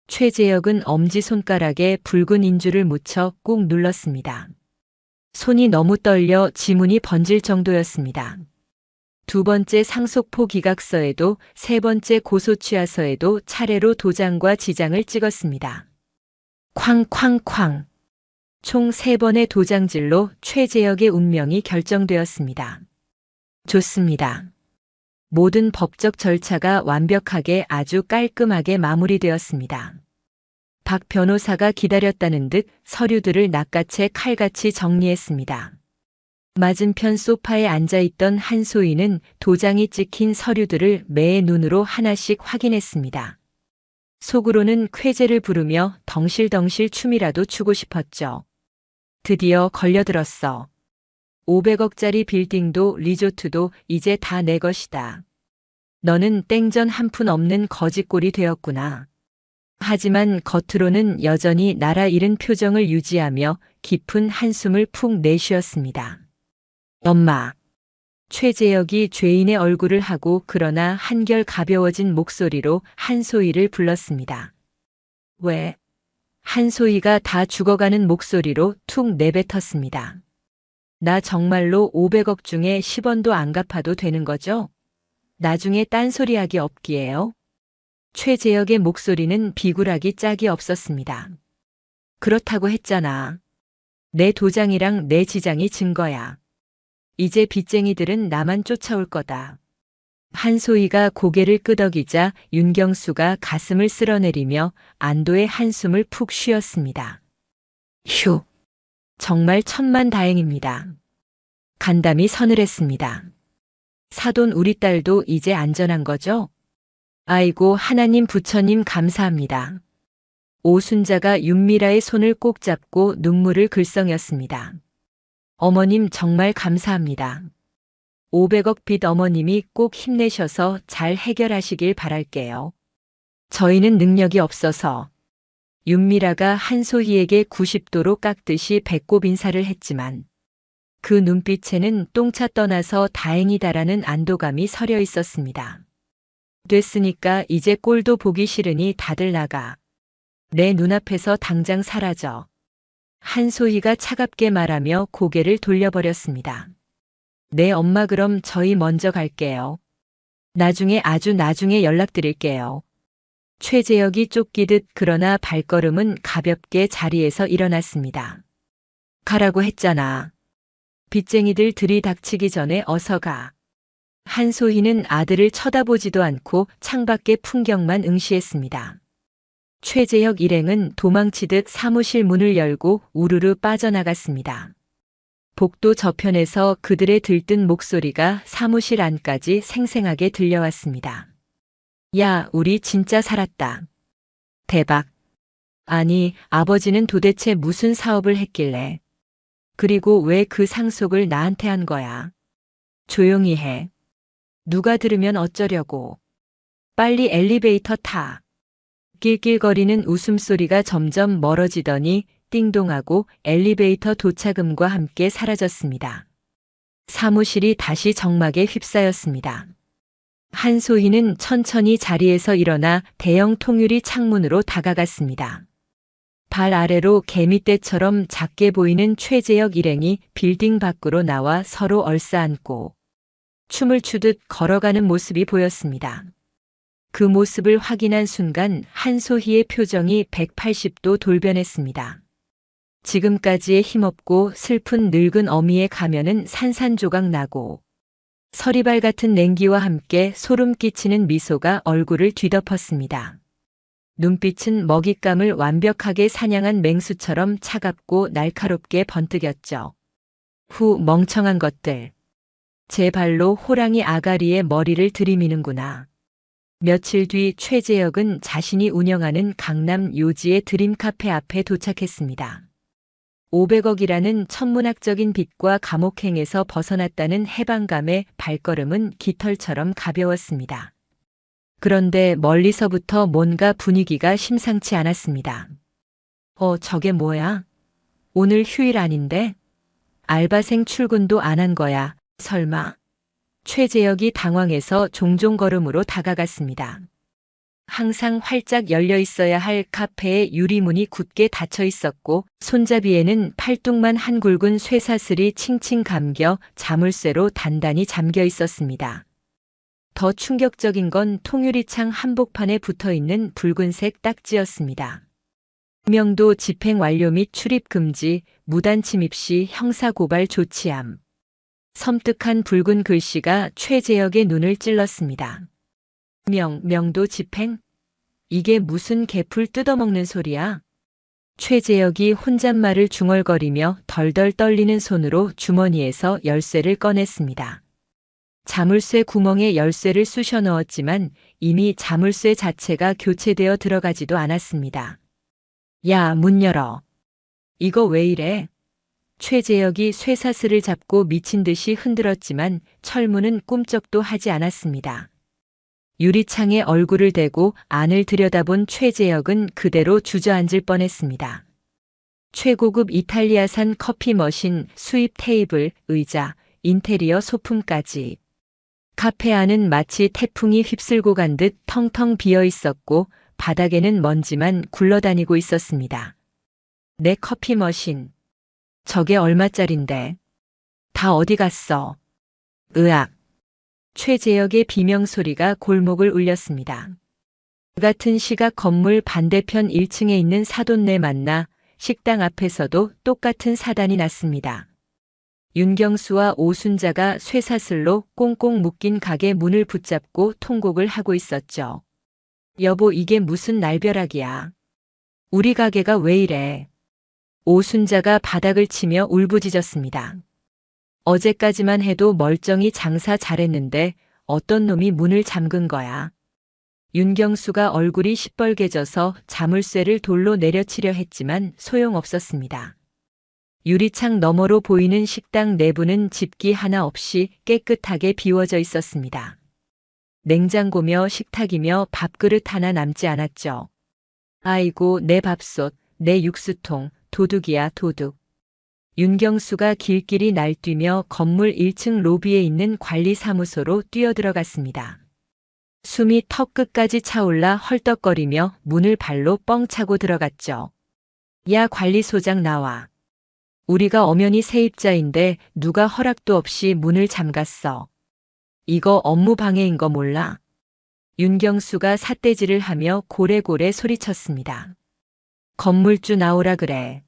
최재혁은 엄지손가락에 붉은 인주를 묻혀 꾹 눌렀습니다. 손이 너무 떨려 지문이 번질 정도였습니다. 두 번째 상속포 기각서에도 세 번째 고소취하서에도 차례로 도장과 지장을 찍었습니다. 쾅쾅쾅. 총 3번의 도장질로 최재혁의 운명이 결정되었습니다. 좋습니다. 모든 법적 절차가 완벽하게 아주 깔끔하게 마무리되었습니다. 박 변호사가 기다렸다는 듯 서류들을 낚아채 칼같이 정리했습니다. 맞은편 소파에 앉아있던 한소희는 도장이 찍힌 서류들을 매의 눈으로 하나씩 확인했습니다. 속으로는 쾌재를 부르며 덩실덩실 춤이라도 추고 싶었죠. 드디어 걸려들었어. 500억짜리 빌딩도 리조트도 이제 다 내 것이다. 너는 땡전 한 푼 없는 거짓골이 되었구나. 하지만 겉으로는 여전히 나라 잃은 표정을 유지하며 깊은 한숨을 푹 내쉬었습니다. 엄마. 최재혁이 죄인의 얼굴을 하고 그러나 한결 가벼워진 목소리로 한소희를 불렀습니다. 왜? 한소희가 다 죽어가는 목소리로 툭 내뱉었습니다. 나 정말로 500억 중에 10원도 안 갚아도 되는 거죠? 나중에 딴소리하기 없기에요. 최재혁의 목소리는 비굴하기 짝이 없었습니다. 그렇다고 했잖아. 내 도장이랑 내 지장이 증거야. 이제 빚쟁이들은 나만 쫓아올 거다. 한소희가 고개를 끄덕이자 윤경수가 가슴을 쓸어내리며 안도의 한숨을 푹 쉬었습니다. 휴. 정말 천만다행입니다. 간담이 서늘했습니다. 사돈 우리 딸도 이제 안전한 거죠? 아이고 하나님 부처님 감사합니다. 오순자가 윤미라의 손을 꼭 잡고 눈물을 글썽였습니다. 어머님 정말 감사합니다. 500억 빚 어머님이 꼭 힘내셔서 잘 해결하시길 바랄게요. 저희는 능력이 없어서. 윤미라가 한소희에게 90도로 깎듯이 배꼽 인사를 했지만 그 눈빛에는 똥차 떠나서 다행이다라는 안도감이 서려 있었습니다. 됐으니까 이제 꼴도 보기 싫으니 다들 나가. 내 눈앞에서 당장 사라져. 한소희가 차갑게 말하며 고개를 돌려버렸습니다. 네 엄마 그럼 저희 먼저 갈게요. 나중에 아주 나중에 연락드릴게요. 최재혁이 쫓기듯 그러나 발걸음은 가볍게 자리에서 일어났습니다. 가라고 했잖아. 빚쟁이들 들이닥치기 전에 어서 가. 한소희는 아들을 쳐다보지도 않고 창밖의 풍경만 응시했습니다. 최재혁 일행은 도망치듯 사무실 문을 열고 우르르 빠져나갔습니다. 복도 저편에서 그들의 들뜬 목소리가 사무실 안까지 생생하게 들려왔습니다. 야, 우리 진짜 살았다. 대박. 아니, 아버지는 도대체 무슨 사업을 했길래. 그리고 왜 그 상속을 나한테 한 거야. 조용히 해. 누가 들으면 어쩌려고. 빨리 엘리베이터 타. 낄낄거리는 웃음소리가 점점 멀어지더니 띵동하고 엘리베이터 도착음과 함께 사라졌습니다. 사무실이 다시 정막에 휩싸였습니다. 한소희는 천천히 자리에서 일어나 대형 통유리 창문으로 다가갔습니다. 발 아래로 개미떼처럼 작게 보이는 최재혁 일행이 빌딩 밖으로 나와 서로 얼싸안고 춤을 추듯 걸어가는 모습이 보였습니다. 그 모습을 확인한 순간 한소희의 표정이 180도 돌변했습니다. 지금까지의 힘없고 슬픈 늙은 어미의 가면은 산산조각 나고 서리발 같은 냉기와 함께 소름 끼치는 미소가 얼굴을 뒤덮었습니다. 눈빛은 먹잇감을 완벽하게 사냥한 맹수처럼 차갑고 날카롭게 번뜩였죠. 후, 멍청한 것들. 제 발로 호랑이 아가리의 머리를 들이미는구나. 며칠 뒤 최재혁은 자신이 운영하는 강남 요지의 드림 카페 앞에 도착했습니다. 500억이라는 천문학적인 빚과 감옥행에서 벗어났다는 해방감에 발걸음은 깃털처럼 가벼웠습니다. 그런데 멀리서부터 뭔가 분위기가 심상치 않았습니다. 저게 뭐야? 오늘 휴일 아닌데? 알바생 출근도 안 한 거야, 설마? 최재혁이 당황해서 종종 걸음으로 다가갔습니다. 항상 활짝 열려 있어야 할 카페의 유리문이 굳게 닫혀 있었고 손잡이에는 팔뚝만 한 굵은 쇠사슬이 칭칭 감겨 자물쇠로 단단히 잠겨 있었습니다. 더 충격적인 건 통유리창 한복판에 붙어 있는 붉은색 딱지였습니다. 명도 집행 완료 및 출입 금지, 무단 침입 시 형사고발 조치함. 섬뜩한 붉은 글씨가 최재혁의 눈을 찔렀습니다. 명도 집행? 이게 무슨 개풀 뜯어먹는 소리야? 최재혁이 혼잣말을 중얼거리며 덜덜 떨리는 손으로 주머니에서 열쇠를 꺼냈습니다. 자물쇠 구멍에 열쇠를 쑤셔 넣었지만 이미 자물쇠 자체가 교체되어 들어가지도 않았습니다. 야, 문 열어. 이거 왜 이래? 최재혁이 쇠사슬을 잡고 미친 듯이 흔들었지만 철문은 꿈쩍도 하지 않았습니다. 유리창에 얼굴을 대고 안을 들여다본 최재혁은 그대로 주저앉을 뻔했습니다. 최고급 이탈리아산 커피 머신, 수입 테이블, 의자, 인테리어 소품까지. 카페 안은 마치 태풍이 휩쓸고 간 듯 텅텅 비어 있었고 바닥에는 먼지만 굴러다니고 있었습니다. 내 커피 머신. 저게 얼마짜린데? 다 어디 갔어? 으악. 최재혁의 비명소리가 골목을 울렸습니다. 그 같은 시각 건물 반대편 1층에 있는 사돈네 만나 식당 앞에서도 똑같은 사단이 났습니다. 윤경수와 오순자가 쇠사슬로 꽁꽁 묶인 가게 문을 붙잡고 통곡을 하고 있었죠. 여보, 이게 무슨 날벼락이야. 우리 가게가 왜 이래. 오순자가 바닥을 치며 울부짖었습니다. 어제까지만 해도 멀쩡히 장사 잘했는데 어떤 놈이 문을 잠근 거야. 윤경수가 얼굴이 시뻘개져서 자물쇠를 돌로 내려치려 했지만 소용없었습니다. 유리창 너머로 보이는 식당 내부는 집기 하나 없이 깨끗하게 비워져 있었습니다. 냉장고며 식탁이며 밥그릇 하나 남지 않았죠. 아이고, 내 밥솥, 내 육수통, 도둑이야, 도둑. 윤경수가 길길이 날뛰며 건물 1층 로비에 있는 관리사무소로 뛰어들어갔습니다. 숨이 턱끝까지 차올라 헐떡거리며 문을 발로 뻥 차고 들어갔죠. 야, 관리소장 나와. 우리가 엄연히 세입자인데 누가 허락도 없이 문을 잠갔어. 이거 업무 방해인 거 몰라? 윤경수가 삿대질을 하며 고래고래 소리쳤습니다. 건물주 나오라 그래.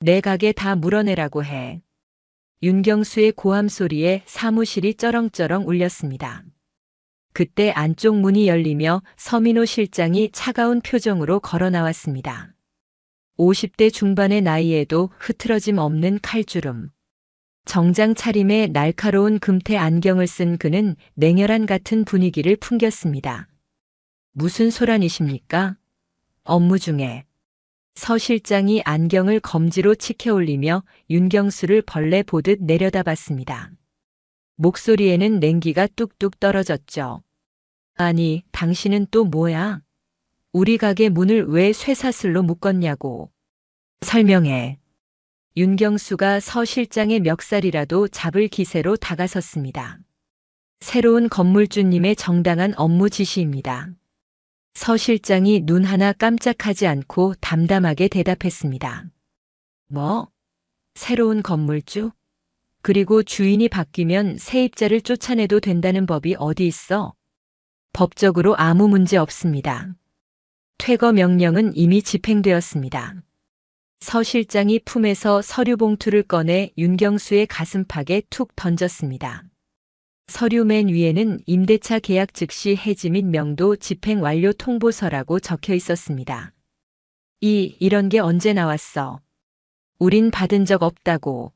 내 가게 다 물어내라고 해. 윤경수의 고함 소리에 사무실이 쩌렁쩌렁 울렸습니다. 그때 안쪽 문이 열리며 서민호 실장이 차가운 표정으로 걸어 나왔습니다. 50대 중반의 나이에도 흐트러짐 없는 칼주름. 정장 차림에 날카로운 금태 안경을 쓴 그는 냉혈한 같은 분위기를 풍겼습니다. 무슨 소란이십니까? 업무 중에. 서 실장이 안경을 검지로 치켜 올리며 윤경수를 벌레 보듯 내려다봤습니다. 목소리에는 냉기가 뚝뚝 떨어졌죠. 아니, 당신은 또 뭐야? 우리 가게 문을 왜 쇠사슬로 묶었냐고. 설명해. 윤경수가 서 실장의 멱살이라도 잡을 기세로 다가섰습니다. 새로운 건물주님의 정당한 업무 지시입니다. 서 실장이 눈 하나 깜짝하지 않고 담담하게 대답했습니다. 뭐? 새로운 건물주? 그리고 주인이 바뀌면 세입자를 쫓아내도 된다는 법이 어디 있어? 법적으로 아무 문제 없습니다. 퇴거 명령은 이미 집행되었습니다. 서 실장이 품에서 서류 봉투를 꺼내 윤경수의 가슴팍에 툭 던졌습니다. 서류 맨 위에는 임대차 계약 즉시 해지 및 명도 집행 완료 통보서라고 적혀 있었습니다. 이런 게 언제 나왔어? 우린 받은 적 없다고.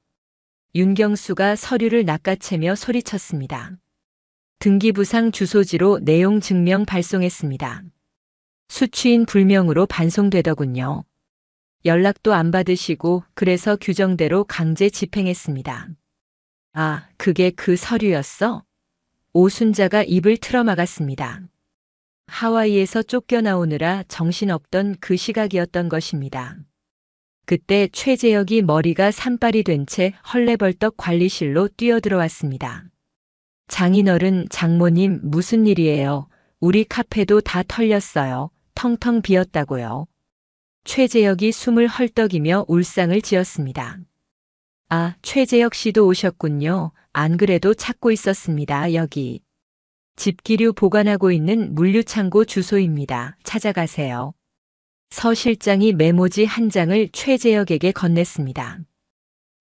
윤경수가 서류를 낚아채며 소리쳤습니다. 등기부상 주소지로 내용 증명 발송했습니다. 수취인 불명으로 반송되더군요. 연락도 안 받으시고 그래서 규정대로 강제 집행했습니다. 아, 그게 그 서류였어? 오순자가 입을 틀어막았습니다. 하와이에서 쫓겨나오느라 정신없던 그 시각이었던 것입니다. 그때 최재혁이 머리가 산발이 된 채 헐레벌떡 관리실로 뛰어들어왔습니다. 장인어른, 장모님 무슨 일이에요? 우리 카페도 다 털렸어요. 텅텅 비었다고요. 최재혁이 숨을 헐떡이며 울상을 지었습니다. 아, 최재혁 씨도 오셨군요. 안 그래도 찾고 있었습니다. 여기. 집기류 보관하고 있는 물류창고 주소입니다. 찾아가세요. 서 실장이 메모지 한 장을 최재혁에게 건넸습니다.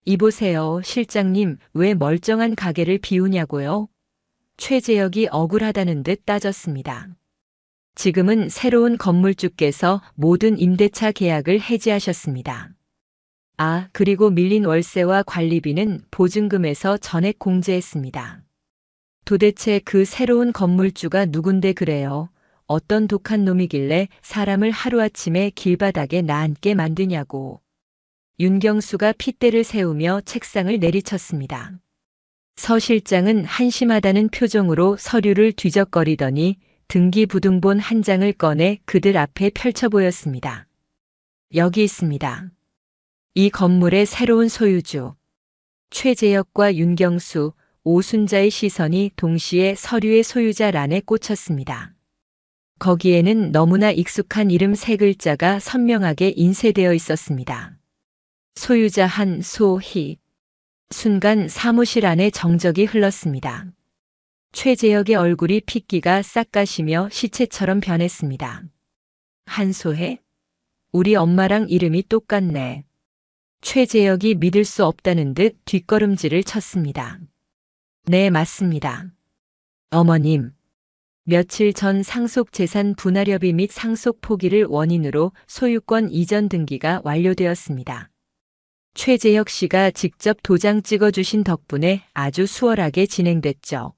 이보세요, 실장님, 왜 멀쩡한 가게를 비우냐고요? 최재혁이 억울하다는 듯 따졌습니다. 지금은 새로운 건물주께서 모든 임대차 계약을 해지하셨습니다. 아, 그리고 밀린 월세와 관리비는 보증금에서 전액 공제했습니다. 도대체 그 새로운 건물주가 누군데 그래요? 어떤 독한 놈이길래 사람을 하루아침에 길바닥에 나앉게 만드냐고. 윤경수가 핏대를 세우며 책상을 내리쳤습니다. 서 실장은 한심하다는 표정으로 서류를 뒤적거리더니 등기부등본 한 장을 꺼내 그들 앞에 펼쳐 보였습니다. 여기 있습니다. 이 건물의 새로운 소유주. 최재혁과 윤경수, 오순자의 시선이 동시에 서류의 소유자란에 꽂혔습니다. 거기에는 너무나 익숙한 이름 세 글자가 선명하게 인쇄되어 있었습니다. 소유자 한소희. 순간 사무실 안에 정적이 흘렀습니다. 최재혁의 얼굴이 핏기가 싹 가시며 시체처럼 변했습니다. 한소혜? 우리 엄마랑 이름이 똑같네. 최재혁이 믿을 수 없다는 듯 뒷걸음질을 쳤습니다. 네, 맞습니다. 어머님. 며칠 전 상속재산 분할협의 및 상속 포기를 원인으로 소유권 이전 등기가 완료되었습니다. 최재혁 씨가 직접 도장 찍어주신 덕분에 아주 수월하게 진행됐죠.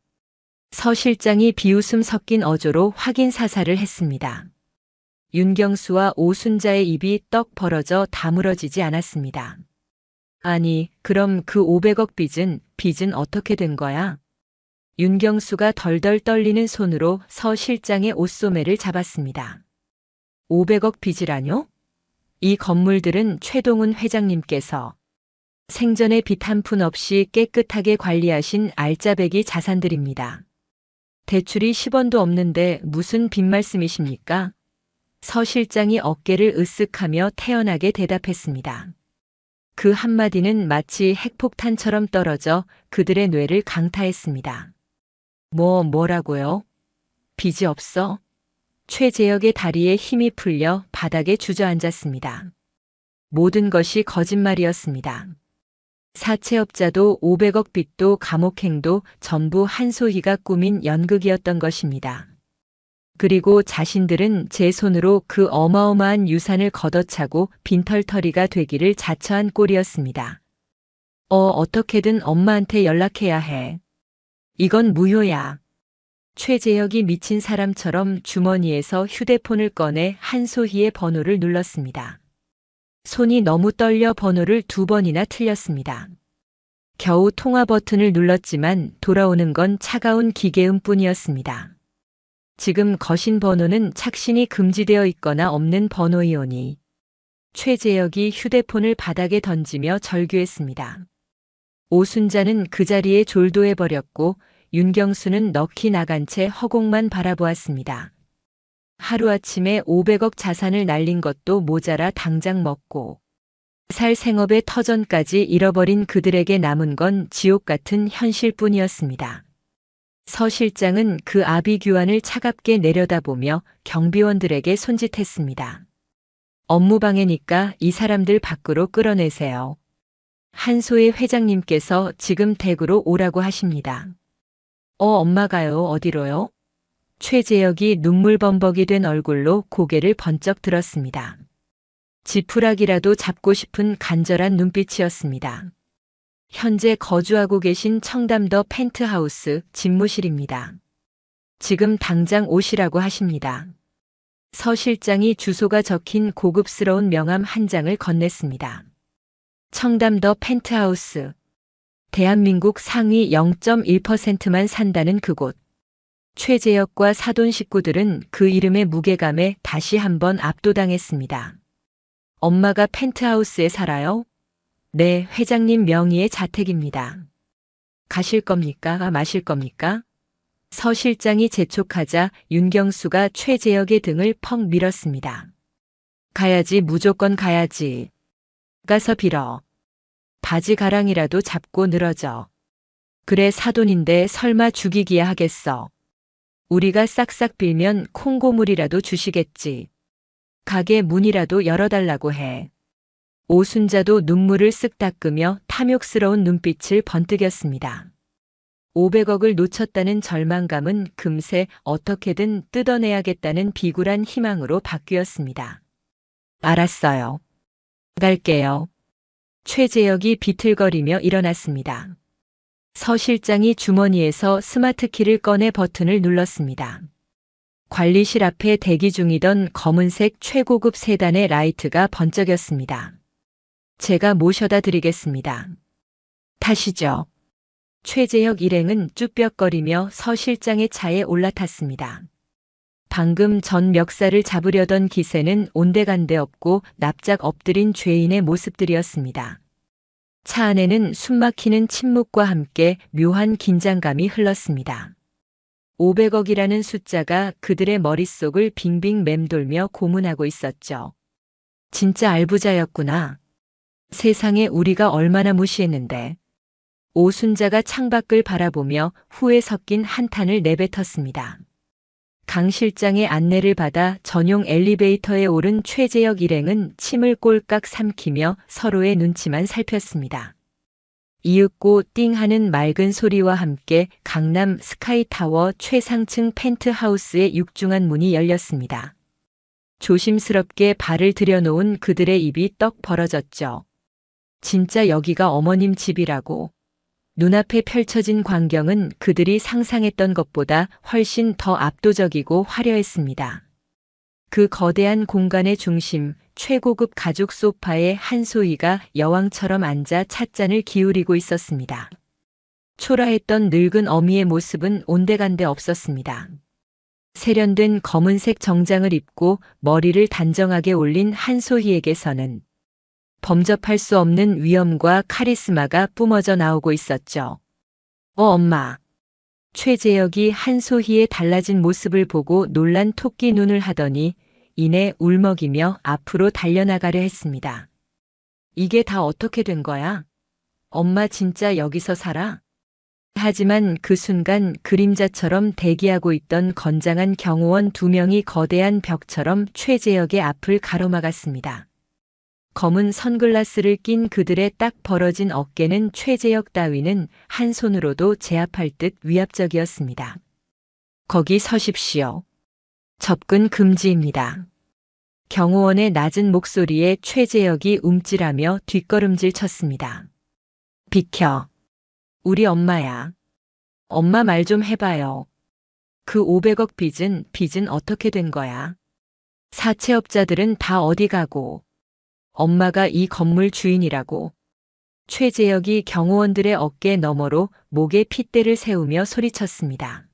서 실장이 비웃음 섞인 어조로 확인 사살을 했습니다. 윤경수와 오순자의 입이 떡 벌어져 다물어지지 않았습니다. 아니, 그럼 그 500억 빚은 어떻게 된 거야? 윤경수가 덜덜 떨리는 손으로 서 실장의 옷소매를 잡았습니다. 500억 빚이라뇨? 이 건물들은 최동훈 회장님께서 생전에 빚 한 푼 없이 깨끗하게 관리하신 알짜배기 자산들입니다. 대출이 10원도 없는데 무슨 빚 말씀이십니까? 서 실장이 어깨를 으쓱하며 태연하게 대답했습니다. 그 한마디는 마치 핵폭탄처럼 떨어져 그들의 뇌를 강타했습니다. 뭐라고요? 빚이 없어? 최재혁의 다리에 힘이 풀려 바닥에 주저앉았습니다. 모든 것이 거짓말이었습니다. 사채업자도 500억 빚도 감옥행도 전부 한소희가 꾸민 연극이었던 것입니다. 그리고 자신들은 제 손으로 그 어마어마한 유산을 걷어차고 빈털터리가 되기를 자처한 꼴이었습니다. 어떻게든 엄마한테 연락해야 해. 이건 무효야. 최재혁이 미친 사람처럼 주머니에서 휴대폰을 꺼내 한소희의 번호를 눌렀습니다. 손이 너무 떨려 번호를 2번이나 틀렸습니다. 겨우 통화 버튼을 눌렀지만 돌아오는 건 차가운 기계음뿐이었습니다. 지금 거신 번호는 착신이 금지되어 있거나 없는 번호이오니. 최재혁이 휴대폰을 바닥에 던지며 절규했습니다. 오순자는 그 자리에 졸도해버렸고 윤경수는 넋이 나간 채 허공만 바라보았습니다. 하루아침에 500억 자산을 날린 것도 모자라 당장 먹고 살 생업의 터전까지 잃어버린 그들에게 남은 건 지옥 같은 현실뿐이었습니다. 서 실장은 그 아비규환을 차갑게 내려다보며 경비원들에게 손짓했습니다. 업무방해니까 이 사람들 밖으로 끌어내세요. 한소의 회장님께서 지금 댁으로 오라고 하십니다. 엄마가요, 어디로요? 최재혁이 눈물범벅이 된 얼굴로 고개를 번쩍 들었습니다. 지푸라기라도 잡고 싶은 간절한 눈빛이었습니다. 현재 거주하고 계신 청담더 펜트하우스 집무실입니다. 지금 당장 오시라고 하십니다. 서 실장이 주소가 적힌 고급스러운 명함 한 장을 건넸습니다. 청담더 펜트하우스. 대한민국 상위 0.1%만 산다는 그곳. 최재혁과 사돈 식구들은 그 이름의 무게감에 다시 한번 압도당했습니다. 엄마가 펜트하우스에 살아요? 네, 회장님 명의의 자택입니다. 가실 겁니까? 마실 겁니까? 서 실장이 재촉하자 윤경수가 최재혁의 등을 펑 밀었습니다. 가야지, 무조건 가야지. 가서 빌어. 바지 가랑이라도 잡고 늘어져. 그래, 사돈인데 설마 죽이기야 하겠어. 우리가 싹싹 빌면 콩고물이라도 주시겠지. 가게 문이라도 열어달라고 해. 오순자도 눈물을 쓱 닦으며 탐욕스러운 눈빛을 번뜩였습니다. 500억을 놓쳤다는 절망감은 금세 어떻게든 뜯어내야겠다는 비굴한 희망으로 바뀌었습니다. 알았어요. 갈게요. 최재혁이 비틀거리며 일어났습니다. 서 실장이 주머니에서 스마트키를 꺼내 버튼을 눌렀습니다. 관리실 앞에 대기 중이던 검은색 최고급 세단의 라이트가 번쩍였습니다. 제가 모셔다 드리겠습니다. 타시죠. 최재혁 일행은 쭈뼛거리며 서 실장의 차에 올라탔습니다. 방금 전 멱살을 잡으려던 기세는 온데간데 없고 납작 엎드린 죄인의 모습들이었습니다. 차 안에는 숨막히는 침묵과 함께 묘한 긴장감이 흘렀습니다. 500억이라는 숫자가 그들의 머릿속을 빙빙 맴돌며 고문하고 있었죠. 진짜 알부자였구나. 세상에 우리가 얼마나 무시했는데. 오순자가 창밖을 바라보며 후에 섞인 한탄을 내뱉었습니다. 강 실장의 안내를 받아 전용 엘리베이터에 오른 최재혁 일행은 침을 꼴깍 삼키며 서로의 눈치만 살폈습니다. 이윽고 띵하는 맑은 소리와 함께 강남 스카이타워 최상층 펜트하우스의 육중한 문이 열렸습니다. 조심스럽게 발을 들여놓은 그들의 입이 떡 벌어졌죠. 진짜 여기가 어머님 집이라고. 눈앞에 펼쳐진 광경은 그들이 상상했던 것보다 훨씬 더 압도적이고 화려했습니다. 그 거대한 공간의 중심, 최고급 가죽 소파에 한소희가 여왕처럼 앉아 찻잔을 기울이고 있었습니다. 초라했던 늙은 어미의 모습은 온데간데 없었습니다. 세련된 검은색 정장을 입고 머리를 단정하게 올린 한소희에게서는 범접할 수 없는 위엄과 카리스마가 뿜어져 나오고 있었죠. 엄마. 최재혁이 한소희의 달라진 모습을 보고 놀란 토끼 눈을 하더니 이내 울먹이며 앞으로 달려나가려 했습니다. 이게 다 어떻게 된 거야? 엄마 진짜 여기서 살아? 하지만 그 순간 그림자처럼 대기하고 있던 건장한 경호원 2명이 거대한 벽처럼 최재혁의 앞을 가로막았습니다. 검은 선글라스를 낀 그들의 딱 벌어진 어깨는 최재혁 따위는 한 손으로도 제압할 듯 위압적이었습니다. 거기 서십시오. 접근 금지입니다. 경호원의 낮은 목소리에 최재혁이 움찔하며 뒷걸음질 쳤습니다. 비켜. 우리 엄마야. 엄마 말 좀 해봐요. 그 500억 빚은 어떻게 된 거야? 사채업자들은 다 어디 가고. 엄마가 이 건물 주인이라고. 최재혁이 경호원들의 어깨 너머로 목에 핏대를 세우며 소리쳤습니다.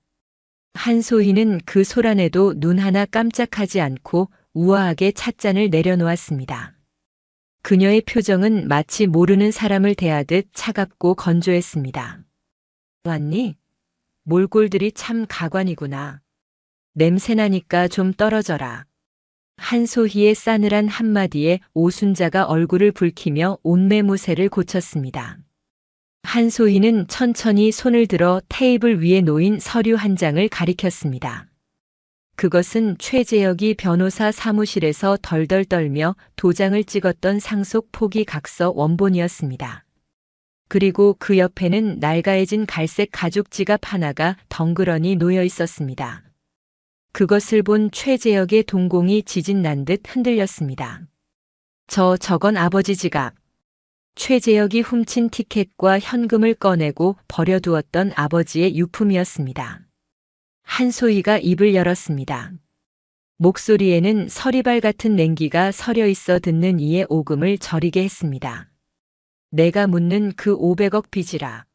한소희는 그 소란에도 눈 하나 깜짝하지 않고 우아하게 찻잔을 내려놓았습니다. 그녀의 표정은 마치 모르는 사람을 대하듯 차갑고 건조했습니다. 왔니? 몰골들이 참 가관이구나. 냄새나니까 좀 떨어져라. 한소희의 싸늘한 한마디에 오순자가 얼굴을 붉히며 온매무새를 고쳤습니다. 한소희는 천천히 손을 들어 테이블 위에 놓인 서류 한 장을 가리켰습니다. 그것은 최재혁이 변호사 사무실에서 덜덜 떨며 도장을 찍었던 상속 포기 각서 원본이었습니다. 그리고 그 옆에는 낡아해진 갈색 가죽 지갑 하나가 덩그러니 놓여 있었습니다. 그것을 본 최재혁의 동공이 지진 난 듯 흔들렸습니다. 저건 아버지 지갑. 최재혁이 훔친 티켓과 현금을 꺼내고 버려두었던 아버지의 유품이었습니다. 한소희가 입을 열었습니다. 목소리에는 서리발 같은 냉기가 서려 있어 듣는 이의 오금을 저리게 했습니다. 내가 묻는 그 500억 빚이라.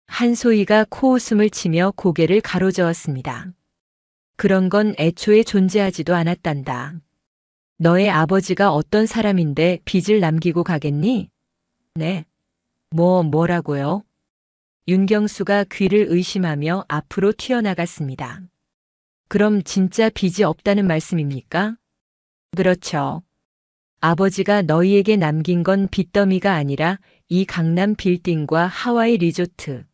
한소희가 코웃음을 치며 고개를 가로저었습니다. 그런 건 애초에 존재하지도 않았단다. 너의 아버지가 어떤 사람인데 빚을 남기고 가겠니? 네. 뭐라고요? 윤경수가 귀를 의심하며 앞으로 튀어나갔습니다. 그럼 진짜 빚이 없다는 말씀입니까? 그렇죠. 아버지가 너희에게 남긴 건 빚더미가 아니라 이 강남 빌딩과 하와이 리조트,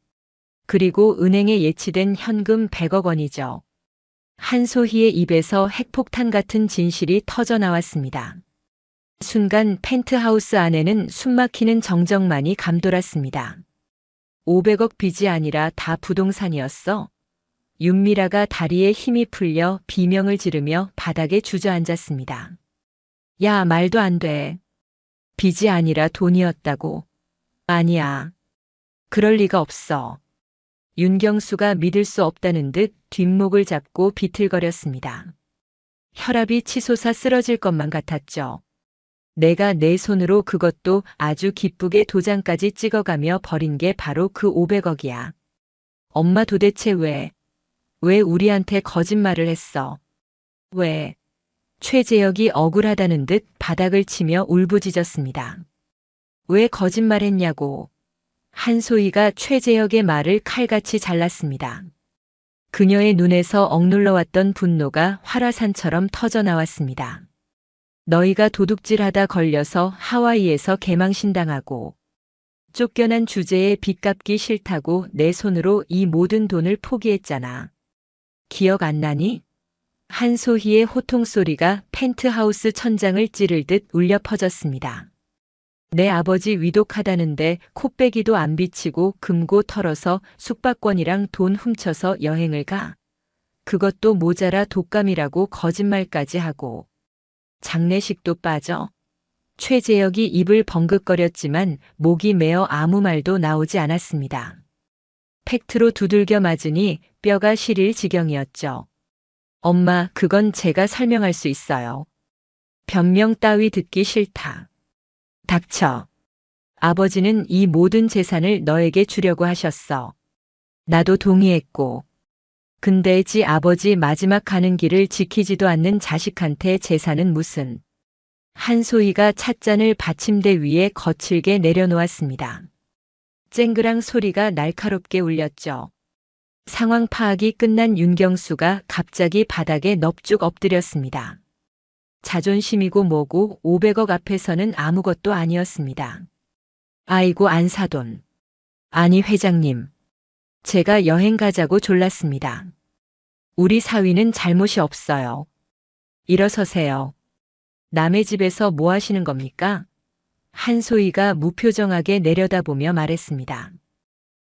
그리고 은행에 예치된 현금 100억 원이죠. 한소희의 입에서 핵폭탄 같은 진실이 터져 나왔습니다. 순간 펜트하우스 안에는 숨막히는 정적만이 감돌았습니다. 500억 빚이 아니라 다 부동산이었어. 윤미라가 다리에 힘이 풀려 비명을 지르며 바닥에 주저앉았습니다. 야, 말도 안 돼. 빚이 아니라 돈이었다고. 아니야. 그럴 리가 없어. 윤경수가 믿을 수 없다는 듯 뒷목을 잡고 비틀거렸습니다. 혈압이 치솟아 쓰러질 것만 같았죠. 내가 내 손으로 그것도 아주 기쁘게 도장까지 찍어가며 버린 게 바로 그 500억이야. 엄마 도대체 왜 우리한테 거짓말을 했어? 왜? 최재혁이 억울하다는 듯 바닥을 치며 울부짖었습니다. 왜 거짓말했냐고. 한소희가 최재혁의 말을 칼같이 잘랐습니다. 그녀의 눈에서 억눌러왔던 분노가 활화산처럼 터져 나왔습니다. 너희가 도둑질하다 걸려서 하와이에서 개망신당하고 쫓겨난 주제에 빚 갚기 싫다고 내 손으로 이 모든 돈을 포기했잖아. 기억 안 나니? 한소희의 호통 소리가 펜트하우스 천장을 찌를 듯 울려 퍼졌습니다. 내 아버지 위독하다는데 코빼기도 안 비치고 금고 털어서 숙박권이랑 돈 훔쳐서 여행을 가. 그것도 모자라 독감이라고 거짓말까지 하고. 장례식도 빠져. 최재혁이 입을 벙긋거렸지만 목이 메어 아무 말도 나오지 않았습니다. 팩트로 두들겨 맞으니 뼈가 시릴 지경이었죠. 엄마, 그건 제가 설명할 수 있어요. 변명 따위 듣기 싫다. 닥쳐. 아버지는 이 모든 재산을 너에게 주려고 하셨어. 나도 동의했고. 근데 지 아버지 마지막 가는 길을 지키지도 않는 자식한테 재산은 무슨. 한소희가 찻잔을 받침대 위에 거칠게 내려놓았습니다. 쨍그랑 소리가 날카롭게 울렸죠. 상황 파악이 끝난 윤경수가 갑자기 바닥에 넙죽 엎드렸습니다. 자존심이고 뭐고 500억 앞에서는 아무것도 아니었습니다. 아이고 안사돈. 아니 회장님. 제가 여행 가자고 졸랐습니다. 우리 사위는 잘못이 없어요. 일어서세요. 남의 집에서 뭐 하시는 겁니까? 한소희가 무표정하게 내려다보며 말했습니다.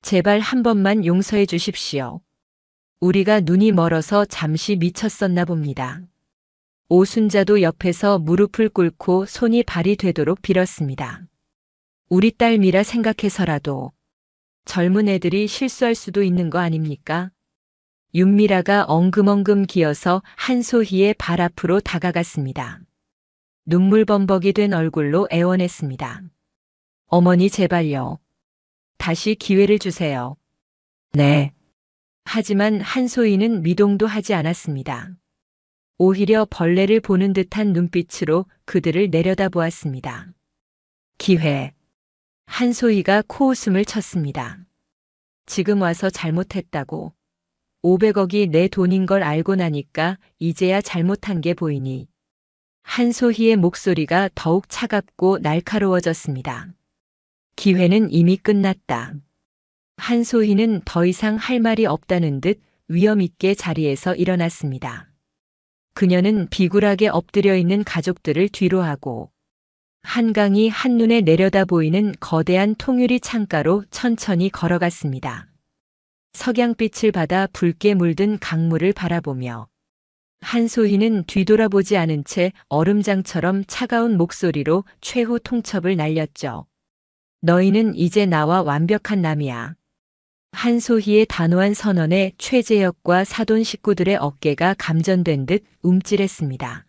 제발 한 번만 용서해 주십시오. 우리가 눈이 멀어서 잠시 미쳤었나 봅니다. 오순자도 옆에서 무릎을 꿇고 손이 발이 되도록 빌었습니다. 우리 딸 미라 생각해서라도 젊은 애들이 실수할 수도 있는 거 아닙니까? 윤미라가 엉금엉금 기어서 한소희의 발 앞으로 다가갔습니다. 눈물범벅이 된 얼굴로 애원했습니다. 어머니 제발요. 다시 기회를 주세요. 네. 하지만 한소희는 미동도 하지 않았습니다. 오히려 벌레를 보는 듯한 눈빛으로 그들을 내려다보았습니다. 기회. 한소희가 코웃음을 쳤습니다. 지금 와서 잘못했다고. 500억이 내 돈인 걸 알고 나니까 이제야 잘못한 게 보이니. 한소희의 목소리가 더욱 차갑고 날카로워졌습니다. 기회는 이미 끝났다. 한소희는 더 이상 할 말이 없다는 듯 위험 있게 자리에서 일어났습니다. 그녀는 비굴하게 엎드려 있는 가족들을 뒤로하고 한강이 한눈에 내려다 보이는 거대한 통유리 창가로 천천히 걸어갔습니다. 석양빛을 받아 붉게 물든 강물을 바라보며 한소희는 뒤돌아보지 않은 채 얼음장처럼 차가운 목소리로 최후 통첩을 날렸죠. 너희는 이제 나와 완벽한 남이야. 한소희의 단호한 선언에 최재혁과 사돈 식구들의 어깨가 감전된 듯 움찔했습니다.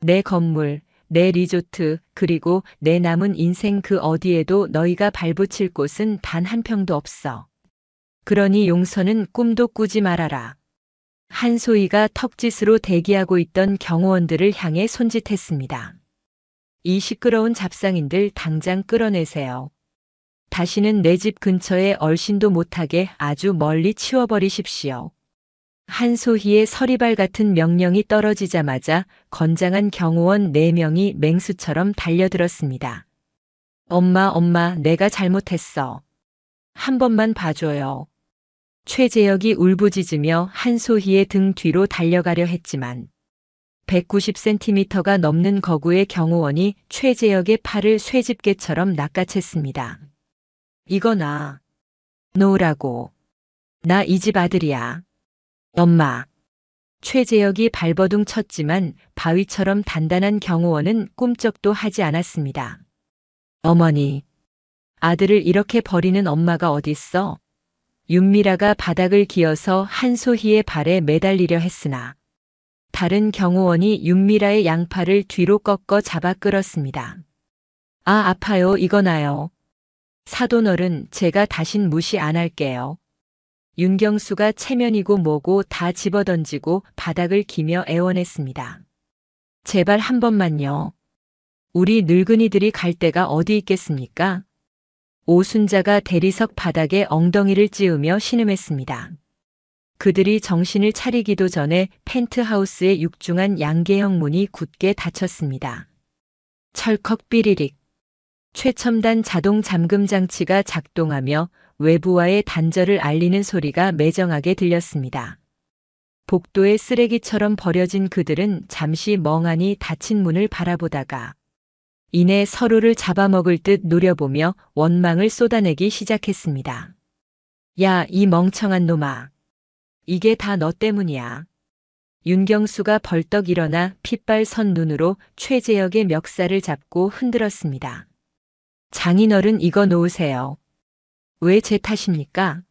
내 건물, 내 리조트, 그리고 내 남은 인생 그 어디에도 너희가 발붙일 곳은 단 한 평도 없어. 그러니 용서는 꿈도 꾸지 말아라. 한소희가 턱짓으로 대기하고 있던 경호원들을 향해 손짓했습니다. 이 시끄러운 잡상인들 당장 끌어내세요. 다시는 내 집 근처에 얼씬도 못하게 아주 멀리 치워버리십시오. 한소희의 서리발 같은 명령이 떨어지자마자 건장한 경호원 4명이 맹수처럼 달려들었습니다. 엄마, 내가 잘못했어. 한 번만 봐줘요. 최재혁이 울부짖으며 한소희의 등 뒤로 달려가려 했지만 190cm가 넘는 거구의 경호원이 최재혁의 팔을 쇠집게처럼 낚아챘습니다. 이거 나 놓으라고. 나 이 집 아들이야. 엄마. 최재혁이 발버둥 쳤지만 바위처럼 단단한 경호원은 꿈쩍도 하지 않았습니다. 어머니. 아들을 이렇게 버리는 엄마가 어딨어? 윤미라가 바닥을 기어서 한소희의 발에 매달리려 했으나 다른 경호원이 윤미라의 양팔을 뒤로 꺾어 잡아 끌었습니다. 아, 아파요. 이거 나요. 사돈 어른, 제가 다신 무시 안 할게요. 윤경수가 체면이고 뭐고 다 집어던지고 바닥을 기며 애원했습니다. 제발 한 번만요. 우리 늙은이들이 갈 데가 어디 있겠습니까? 오순자가 대리석 바닥에 엉덩이를 찌우며 신음했습니다. 그들이 정신을 차리기도 전에 펜트하우스의 육중한 양계형 문이 굳게 닫혔습니다. 철컥 삐리릭. 최첨단 자동 잠금 장치가 작동하며 외부와의 단절을 알리는 소리가 매정하게 들렸습니다. 복도에 쓰레기처럼 버려진 그들은 잠시 멍하니 닫힌 문을 바라보다가 이내 서로를 잡아먹을 듯 노려보며 원망을 쏟아내기 시작했습니다. 야, 이 멍청한 놈아. 이게 다 너 때문이야. 윤경수가 벌떡 일어나 핏발 선 눈으로 최재혁의 멱살을 잡고 흔들었습니다. 장인어른 이거 놓으세요. 왜 제 탓입니까?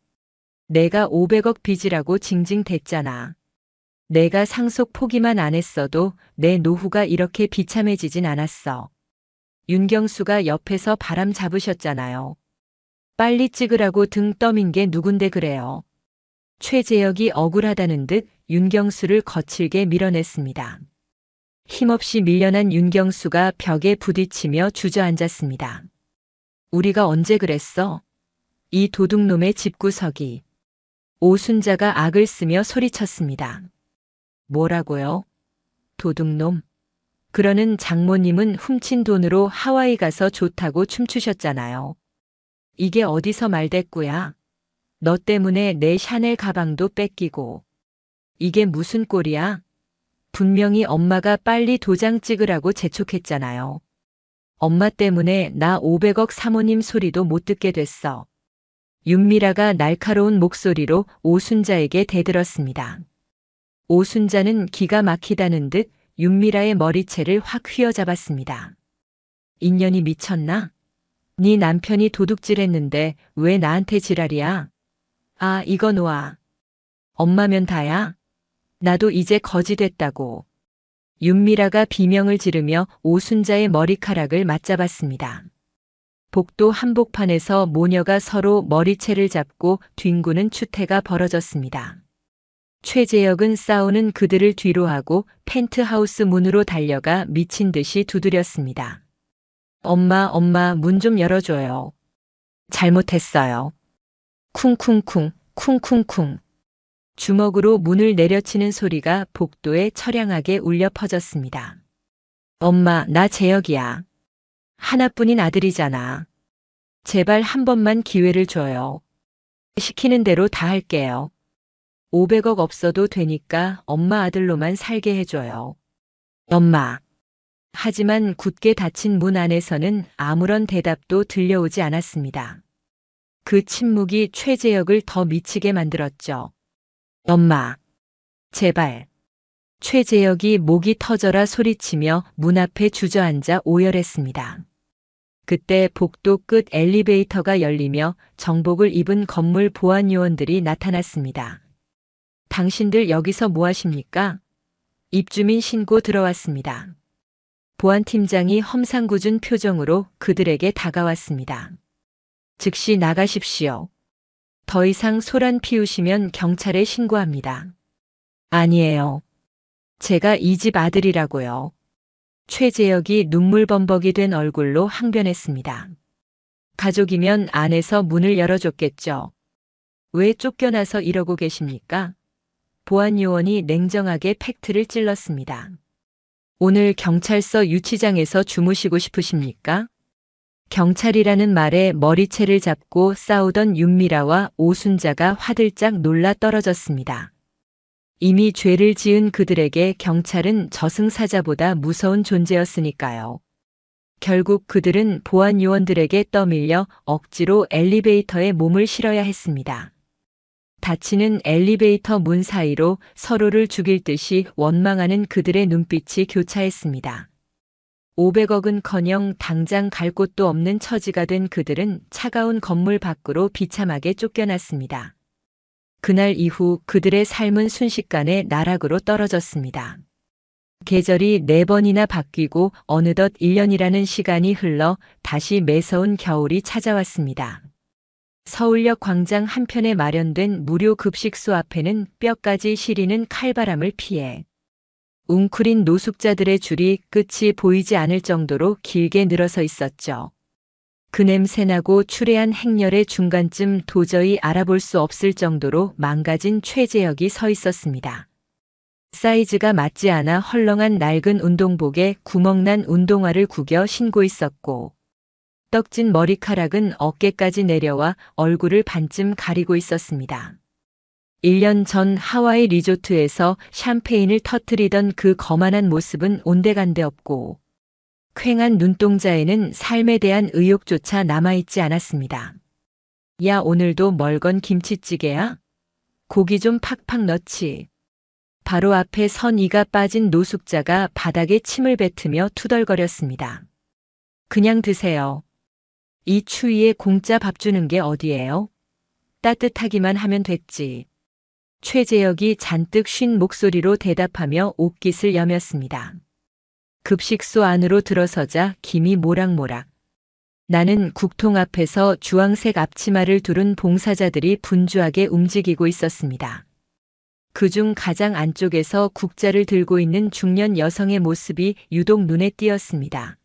내가 500억 빚이라고 징징댔잖아. 내가 상속 포기만 안 했어도 내 노후가 이렇게 비참해지진 않았어. 윤경수가 옆에서 바람 잡으셨잖아요. 빨리 찍으라고 등 떠민 게 누군데 그래요. 최재혁이 억울하다는 듯 윤경수를 거칠게 밀어냈습니다. 힘없이 밀려난 윤경수가 벽에 부딪히며 주저앉았습니다. 우리가 언제 그랬어? 이 도둑놈의 집구석이. 오순자가 악을 쓰며 소리쳤습니다. 뭐라고요? 도둑놈. 그러는 장모님은 훔친 돈으로 하와이 가서 좋다고 춤추셨잖아요. 이게 어디서 말대꾸야? 너 때문에 내 샤넬 가방도 뺏기고. 이게 무슨 꼴이야? 분명히 엄마가 빨리 도장 찍으라고 재촉했잖아요. 엄마 때문에 나 500억 사모님 소리도 못 듣게 됐어. 윤미라가 날카로운 목소리로 오순자에게 대들었습니다. 오순자는 기가 막히다는 듯 윤미라의 머리채를 확 휘어잡았습니다. 인연이 미쳤나? 네 남편이 도둑질했는데 왜 나한테 지랄이야? 아, 이거 놓아. 엄마면 다야? 나도 이제 거지 됐다고. 윤미라가 비명을 지르며 오순자의 머리카락을 맞잡았습니다. 복도 한복판에서 모녀가 서로 머리채를 잡고 뒹구는 추태가 벌어졌습니다. 최재혁은 싸우는 그들을 뒤로하고 펜트하우스 문으로 달려가 미친 듯이 두드렸습니다. 엄마, 문 좀 열어줘요. 잘못했어요. 쿵쿵쿵, 쿵쿵쿵. 주먹으로 문을 내려치는 소리가 복도에 처량하게 울려 퍼졌습니다. 엄마, 나 재혁이야. 하나뿐인 아들이잖아. 제발 한 번만 기회를 줘요. 시키는 대로 다 할게요. 500억 없어도 되니까 엄마 아들로만 살게 해줘요. 엄마. 하지만 굳게 닫힌 문 안에서는 아무런 대답도 들려오지 않았습니다. 그 침묵이 최재혁을 더 미치게 만들었죠. 엄마. 제발. 최재혁이 목이 터져라 소리치며 문 앞에 주저앉아 오열했습니다. 그때 복도 끝 엘리베이터가 열리며 정복을 입은 건물 보안 요원들이 나타났습니다. 당신들 여기서 뭐 하십니까? 입주민 신고 들어왔습니다. 보안팀장이 험상궂은 표정으로 그들에게 다가왔습니다. 즉시 나가십시오. 더 이상 소란 피우시면 경찰에 신고합니다. 아니에요. 제가 이 집 아들이라고요. 최재혁이 눈물범벅이 된 얼굴로 항변했습니다. 가족이면 안에서 문을 열어줬겠죠. 왜 쫓겨나서 이러고 계십니까? 보안 요원이 냉정하게 팩트를 찔렀습니다. 오늘 경찰서 유치장에서 주무시고 싶으십니까? 경찰이라는 말에 머리채를 잡고 싸우던 윤미라와 오순자가 화들짝 놀라 떨어졌습니다. 이미 죄를 지은 그들에게 경찰은 저승사자보다 무서운 존재였으니까요. 결국 그들은 보안 요원들에게 떠밀려 억지로 엘리베이터에 몸을 실어야 했습니다. 닫히는 엘리베이터 문 사이로 서로를 죽일 듯이 원망하는 그들의 눈빛이 교차했습니다. 500억은커녕 당장 갈 곳도 없는 처지가 된 그들은 차가운 건물 밖으로 비참하게 쫓겨났습니다. 그날 이후 그들의 삶은 순식간에 나락으로 떨어졌습니다. 계절이 4번이나 바뀌고 어느덧 1년이라는 시간이 흘러 다시 매서운 겨울이 찾아왔습니다. 서울역 광장 한편에 마련된 무료 급식소 앞에는 뼈까지 시리는 칼바람을 피해 웅크린 노숙자들의 줄이 끝이 보이지 않을 정도로 길게 늘어서 있었죠. 그 냄새나고 추레한 행렬의 중간쯤 도저히 알아볼 수 없을 정도로 망가진 최재혁이 서 있었습니다. 사이즈가 맞지 않아 헐렁한 낡은 운동복에 구멍난 운동화를 구겨 신고 있었고 떡진 머리카락은 어깨까지 내려와 얼굴을 반쯤 가리고 있었습니다. 1년 전 하와이 리조트에서 샴페인을 터뜨리던 그 거만한 모습은 온데간데 없고 퀭한 눈동자에는 삶에 대한 의욕조차 남아있지 않았습니다. 야, 오늘도 멀건 김치찌개야? 고기 좀 팍팍 넣지. 바로 앞에 선 이가 빠진 노숙자가 바닥에 침을 뱉으며 투덜거렸습니다. 그냥 드세요. 이 추위에 공짜 밥 주는 게 어디예요? 따뜻하기만 하면 됐지. 최재혁이 잔뜩 쉰 목소리로 대답하며 옷깃을 여몄습니다. 급식소 안으로 들어서자 김이 모락모락. 나는 국통 앞에서 주황색 앞치마를 두른 봉사자들이 분주하게 움직이고 있었습니다. 그중 가장 안쪽에서 국자를 들고 있는 중년 여성의 모습이 유독 눈에 띄었습니다.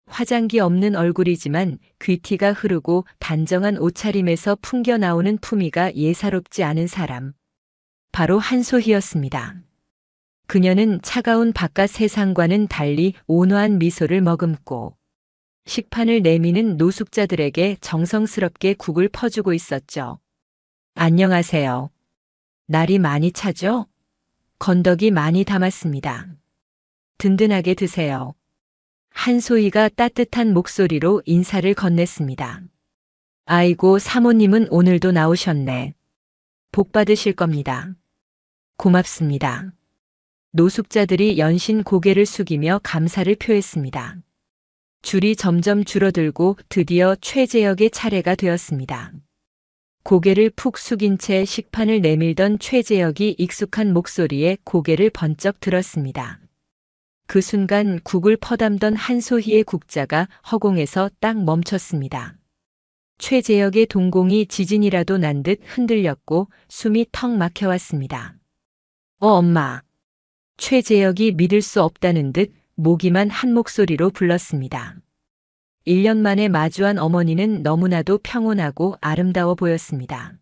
화장기 없는 얼굴이지만 귀티가 흐르고 단정한 옷차림에서 풍겨 나오는 품위가 예사롭지 않은 사람. 바로 한소희였습니다. 그녀는 차가운 바깥 세상과는 달리 온화한 미소를 머금고 식판을 내미는 노숙자들에게 정성스럽게 국을 퍼주고 있었죠. 안녕하세요. 날이 많이 차죠? 건더기 많이 담았습니다. 든든하게 드세요. 한소희가 따뜻한 목소리로 인사를 건넸습니다. 아이고, 사모님은 오늘도 나오셨네. 복 받으실 겁니다. 고맙습니다. 노숙자들이 연신 고개를 숙이며 감사를 표했습니다. 줄이 점점 줄어들고 드디어 최재혁의 차례가 되었습니다. 고개를 푹 숙인 채 식판을 내밀던 최재혁이 익숙한 목소리에 고개를 번쩍 들었습니다. 그 순간 국을 퍼담던 한소희의 국자가 허공에서 딱 멈췄습니다. 최재혁의 동공이 지진이라도 난 듯 흔들렸고 숨이 턱 막혀왔습니다. 엄마. 최재혁이 믿을 수 없다는 듯 모기만 한 목소리로 불렀습니다. 1년 만에 마주한 어머니는 너무나도 평온하고 아름다워 보였습니다.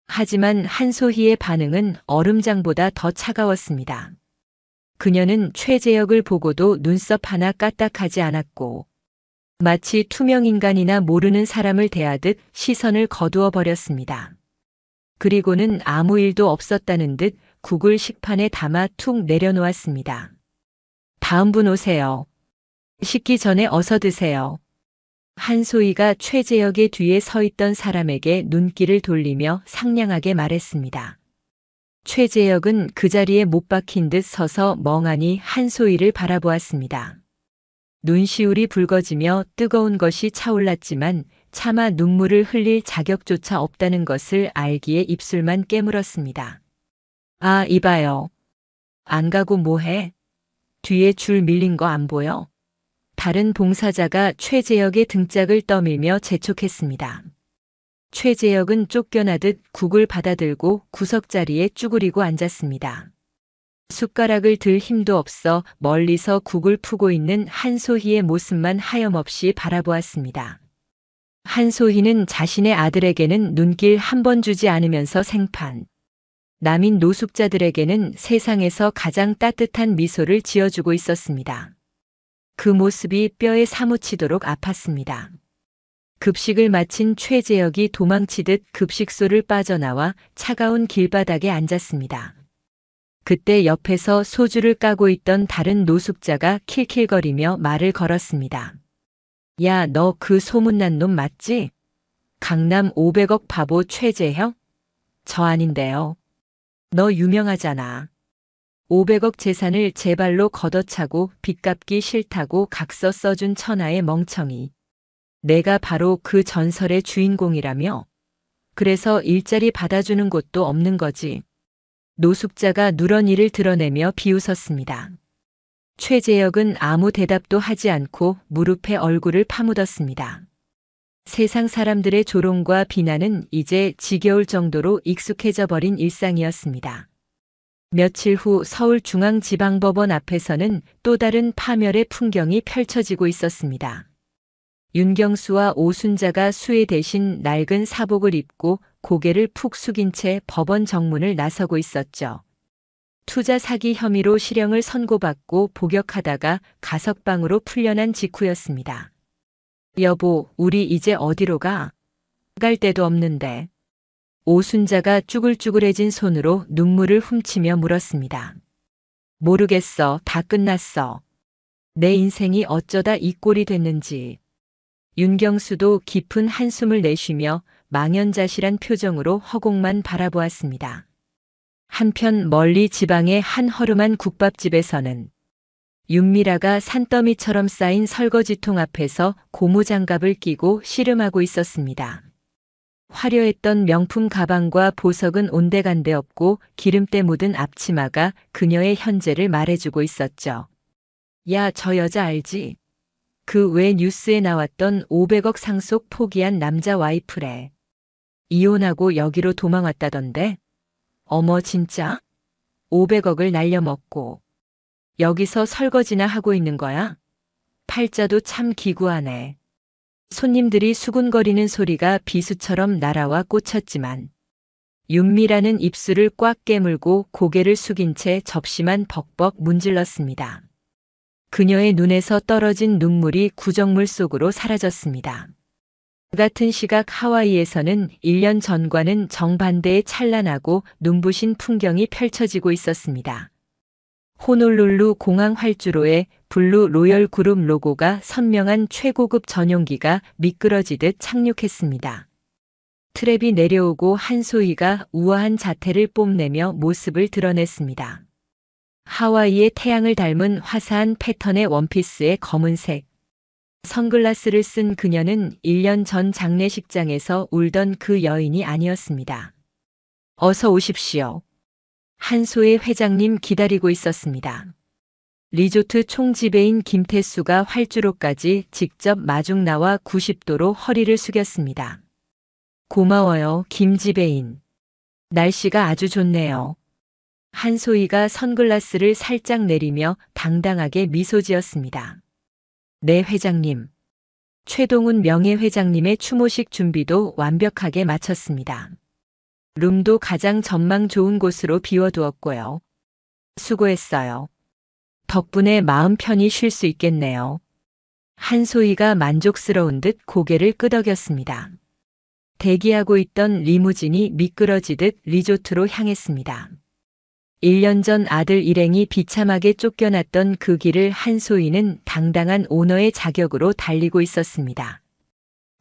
하지만 한소희의 반응은 얼음장보다 더 차가웠습니다. 그녀는 최재혁을 보고도 눈썹 하나 까딱하지 않았고 마치 투명인간이나 모르는 사람을 대하듯 시선을 거두어 버렸습니다. 그리고는 아무 일도 없었다는 듯 국을 식판에 담아 툭 내려놓았습니다. 다음 분 오세요. 식기 전에 어서 드세요. 한소희가 최재혁의 뒤에 서 있던 사람에게 눈길을 돌리며 상냥하게 말했습니다. 최재혁은 그 자리에 못 박힌 듯 서서 멍하니 한소희를 바라보았습니다. 눈시울이 붉어지며 뜨거운 것이 차올랐지만 차마 눈물을 흘릴 자격조차 없다는 것을 알기에 입술만 깨물었습니다. 아, 이봐요. 안 가고 뭐해? 뒤에 줄 밀린 거 안 보여? 다른 봉사자가 최재혁의 등짝을 떠밀며 재촉했습니다. 최재혁은 쫓겨나듯 국을 받아들고 구석자리에 쭈그리고 앉았습니다. 숟가락을 들 힘도 없어 멀리서 국을 푸고 있는 한소희의 모습만 하염없이 바라보았습니다. 한소희는 자신의 아들에게는 눈길 한 번 주지 않으면서 생판, 남인 노숙자들에게는 세상에서 가장 따뜻한 미소를 지어주고 있었습니다. 그 모습이 뼈에 사무치도록 아팠습니다. 급식을 마친 최재혁이 도망치듯 급식소를 빠져나와 차가운 길바닥에 앉았습니다. 그때 옆에서 소주를 까고 있던 다른 노숙자가 킬킬거리며 말을 걸었습니다. 야, 너 그 소문난 놈 맞지? 강남 500억 바보 최재혁? 저 아닌데요. 너 유명하잖아. 500억 재산을 제 발로 걷어차고 빚 갚기 싫다고 각서 써준 천하의 멍청이. 내가 바로 그 전설의 주인공이라며? 그래서 일자리 받아주는 곳도 없는 거지. 노숙자가 누런 이를 드러내며 비웃었습니다. 최재혁은 아무 대답도 하지 않고 무릎에 얼굴을 파묻었습니다. 세상 사람들의 조롱과 비난은 이제 지겨울 정도로 익숙해져 버린 일상이었습니다. 며칠 후 서울중앙지방법원 앞에서는 또 다른 파멸의 풍경이 펼쳐지고 있었습니다. 윤경수와 오순자가 수혜 대신 낡은 사복을 입고 고개를 푹 숙인 채 법원 정문을 나서고 있었죠. 투자 사기 혐의로 실형을 선고받고 복역하다가 가석방으로 풀려난 직후였습니다. 여보, 우리 이제 어디로 가? 갈 데도 없는데. 오순자가 쭈글쭈글해진 손으로 눈물을 훔치며 물었습니다. 모르겠어. 다 끝났어. 내 인생이 어쩌다 이 꼴이 됐는지. 윤경수도 깊은 한숨을 내쉬며 망연자실한 표정으로 허공만 바라보았습니다. 한편 멀리 지방의 한 허름한 국밥집에서는 윤미라가 산더미처럼 쌓인 설거지통 앞에서 고무장갑을 끼고 씨름하고 있었습니다. 화려했던 명품 가방과 보석은 온데간데 없고 기름때 묻은 앞치마가 그녀의 현재를 말해주고 있었죠. 야, 저 여자 알지? 그 외 뉴스에 나왔던 500억 상속 포기한 남자 와이프래. 이혼하고 여기로 도망왔다던데? 어머 진짜? 500억을 날려먹고 여기서 설거지나 하고 있는 거야? 팔자도 참 기구하네. 손님들이 수군거리는 소리가 비수처럼 날아와 꽂혔지만 윤미라는 입술을 꽉 깨물고 고개를 숙인 채 접시만 벅벅 문질렀습니다. 그녀의 눈에서 떨어진 눈물이 구정물 속으로 사라졌습니다. 같은 시각 하와이에서는 1년 전과는 정반대의 찬란하고 눈부신 풍경이 펼쳐지고 있었습니다. 호놀룰루 공항 활주로에 블루 로열 그룹 로고가 선명한 최고급 전용기가 미끄러지듯 착륙했습니다. 트랩이 내려오고 한소희가 우아한 자태를 뽐내며 모습을 드러냈습니다. 하와이의 태양을 닮은 화사한 패턴의 원피스에 검은색 선글라스를 쓴 그녀는 1년 전 장례식장에서 울던 그 여인이 아니었습니다. 어서 오십시오. 한소의 회장님 기다리고 있었습니다. 리조트 총지배인 김태수가 활주로까지 직접 마중 나와 90도로 허리를 숙였습니다. 고마워요, 김 지배인. 날씨가 아주 좋네요. 한소희가 선글라스를 살짝 내리며 당당하게 미소 지었습니다. 네, 회장님. 최동훈 명예회장님의 추모식 준비도 완벽하게 마쳤습니다. 룸도 가장 전망 좋은 곳으로 비워두었고요. 수고했어요. 덕분에 마음 편히 쉴 수 있겠네요. 한소희가 만족스러운 듯 고개를 끄덕였습니다. 대기하고 있던 리무진이 미끄러지듯 리조트로 향했습니다. 1년 전 아들 일행이 비참하게 쫓겨났던 그 길을 한소희는 당당한 오너의 자격으로 달리고 있었습니다.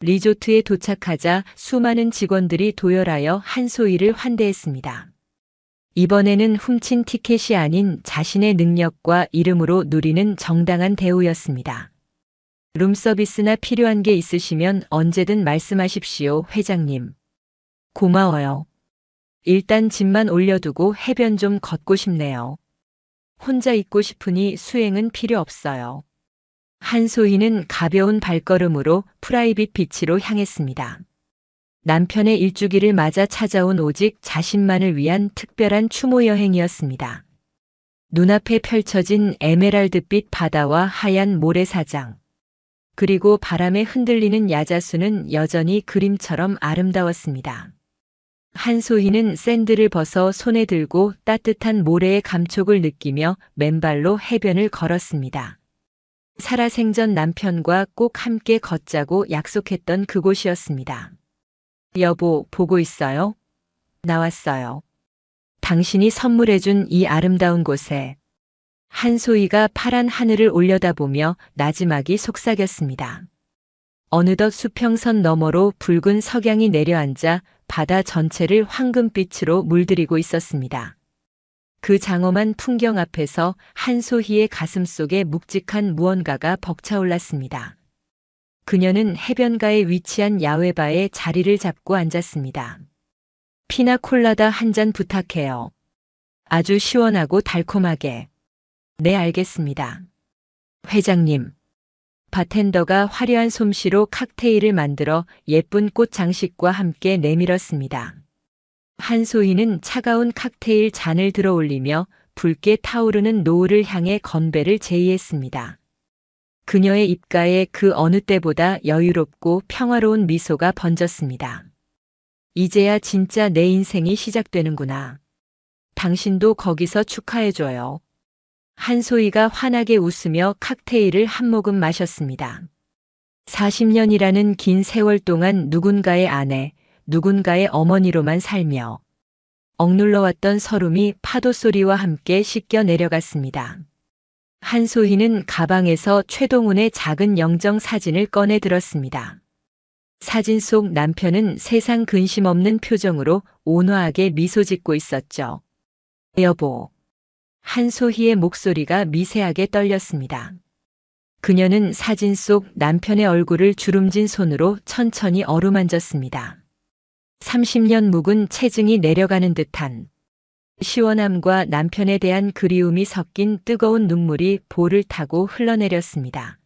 리조트에 도착하자 수많은 직원들이 도열하여 한소희를 환대했습니다. 이번에는 훔친 티켓이 아닌 자신의 능력과 이름으로 누리는 정당한 대우였습니다. 룸서비스나 필요한 게 있으시면 언제든 말씀하십시오, 회장님. 고마워요. 일단 짐만 올려두고 해변 좀 걷고 싶네요. 혼자 있고 싶으니 수행은 필요 없어요. 한소희는 가벼운 발걸음으로 프라이빗 비치로 향했습니다. 남편의 일주기를 맞아 찾아온 오직 자신만을 위한 특별한 추모 여행이었습니다. 눈앞에 펼쳐진 에메랄드빛 바다와 하얀 모래사장, 그리고 바람에 흔들리는 야자수는 여전히 그림처럼 아름다웠습니다. 한소희는 샌들을 벗어 손에 들고 따뜻한 모래의 감촉을 느끼며 맨발로 해변을 걸었습니다. 살아생전 남편과 꼭 함께 걷자고 약속했던 그곳이었습니다. 여보, 보고 있어요? 나왔어요. 당신이 선물해준 이 아름다운 곳에. 한소희가 파란 하늘을 올려다보며 나지막이 속삭였습니다. 어느덧 수평선 너머로 붉은 석양이 내려앉아 바다 전체를 황금빛으로 물들이고 있었습니다. 그 장엄한 풍경 앞에서 한소희의 가슴속에 묵직한 무언가가 벅차올랐습니다. 그녀는 해변가에 위치한 야외바에 자리를 잡고 앉았습니다. 피나콜라다 한 잔 부탁해요. 아주 시원하고 달콤하게. 네, 알겠습니다. 회장님. 바텐더가 화려한 솜씨로 칵테일을 만들어 예쁜 꽃 장식과 함께 내밀었습니다. 한소희는 차가운 칵테일 잔을 들어 올리며 붉게 타오르는 노을을 향해 건배를 제의했습니다. 그녀의 입가에 그 어느 때보다 여유롭고 평화로운 미소가 번졌습니다. 이제야 진짜 내 인생이 시작되는구나. 당신도 거기서 축하해줘요. 한소희가 환하게 웃으며 칵테일을 한 모금 마셨습니다. 40년이라는 긴 세월 동안 누군가의 아내, 누군가의 어머니로만 살며 억눌러왔던 서름이 파도 소리와 함께 씻겨 내려갔습니다. 한소희는 가방에서 최동훈의 작은 영정 사진을 꺼내 들었습니다. 사진 속 남편은 세상 근심 없는 표정으로 온화하게 미소 짓고 있었죠. 여보. 한소희의 목소리가 미세하게 떨렸습니다. 그녀는 사진 속 남편의 얼굴을 주름진 손으로 천천히 어루만졌습니다. 30년 묵은 체증이 내려가는 듯한 시원함과 남편에 대한 그리움이 섞인 뜨거운 눈물이 볼을 타고 흘러내렸습니다.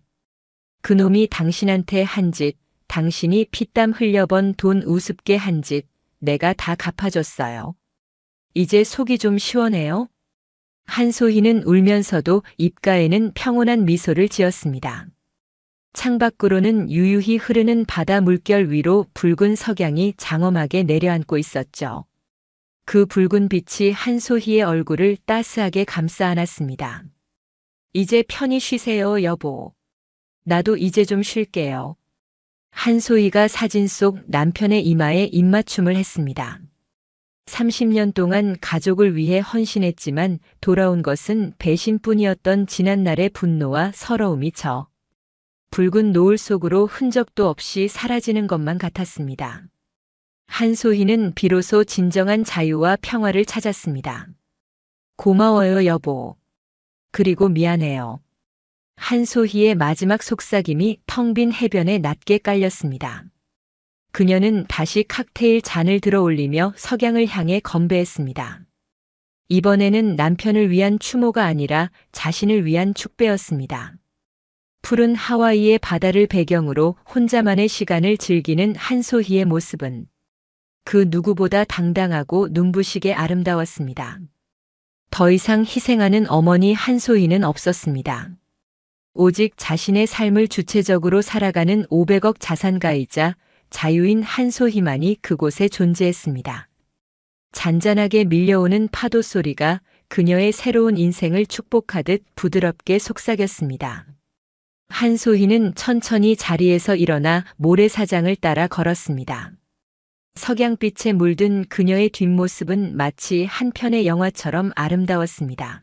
그놈이 당신한테 한 짓, 당신이 피땀 흘려번 돈 우습게 한 짓, 내가 다 갚아줬어요. 이제 속이 좀 시원해요? 한소희는 울면서도 입가에는 평온한 미소를 지었습니다. 창밖으로는 유유히 흐르는 바다 물결 위로 붉은 석양이 장엄하게 내려앉고 있었죠. 그 붉은 빛이 한소희의 얼굴을 따스하게 감싸 안았습니다. 이제 편히 쉬세요, 여보. 나도 이제 좀 쉴게요. 한소희가 사진 속 남편의 이마에 입맞춤을 했습니다. 30년 동안 가족을 위해 헌신했지만 돌아온 것은 배신뿐이었던 지난날의 분노와 서러움이 저 붉은 노을 속으로 흔적도 없이 사라지는 것만 같았습니다. 한소희는 비로소 진정한 자유와 평화를 찾았습니다. 고마워요, 여보. 그리고 미안해요. 한소희의 마지막 속삭임이 텅 빈 해변에 낮게 깔렸습니다. 그녀는 다시 칵테일 잔을 들어 올리며 석양을 향해 건배했습니다. 이번에는 남편을 위한 추모가 아니라 자신을 위한 축배였습니다. 푸른 하와이의 바다를 배경으로 혼자만의 시간을 즐기는 한소희의 모습은 그 누구보다 당당하고 눈부시게 아름다웠습니다. 더 이상 희생하는 어머니 한소희는 없었습니다. 오직 자신의 삶을 주체적으로 살아가는 500억 자산가이자 자유인 한소희만이 그곳에 존재했습니다. 잔잔하게 밀려오는 파도 소리가 그녀의 새로운 인생을 축복하듯 부드럽게 속삭였습니다. 한소희는 천천히 자리에서 일어나 모래사장을 따라 걸었습니다. 석양빛에 물든 그녀의 뒷모습은 마치 한 편의 영화처럼 아름다웠습니다.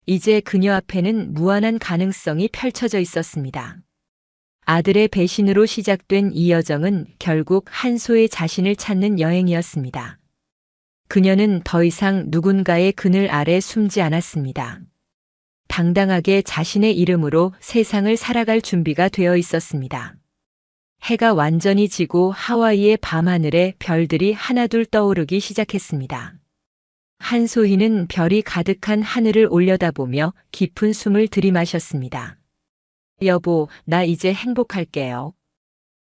이제 그녀 앞에는 무한한 가능성이 펼쳐져 있었습니다. 아들의 배신으로 시작된 이 여정은 결국 한소의 자신을 찾는 여행이었습니다. 그녀는 더 이상 누군가의 그늘 아래 숨지 않았습니다. 당당하게 자신의 이름으로 세상을 살아갈 준비가 되어 있었습니다. 해가 완전히 지고 하와이의 밤하늘에 별들이 하나둘 떠오르기 시작했습니다. 한소희는 별이 가득한 하늘을 올려다보며 깊은 숨을 들이마셨습니다. 여보, 나 이제 행복할게요.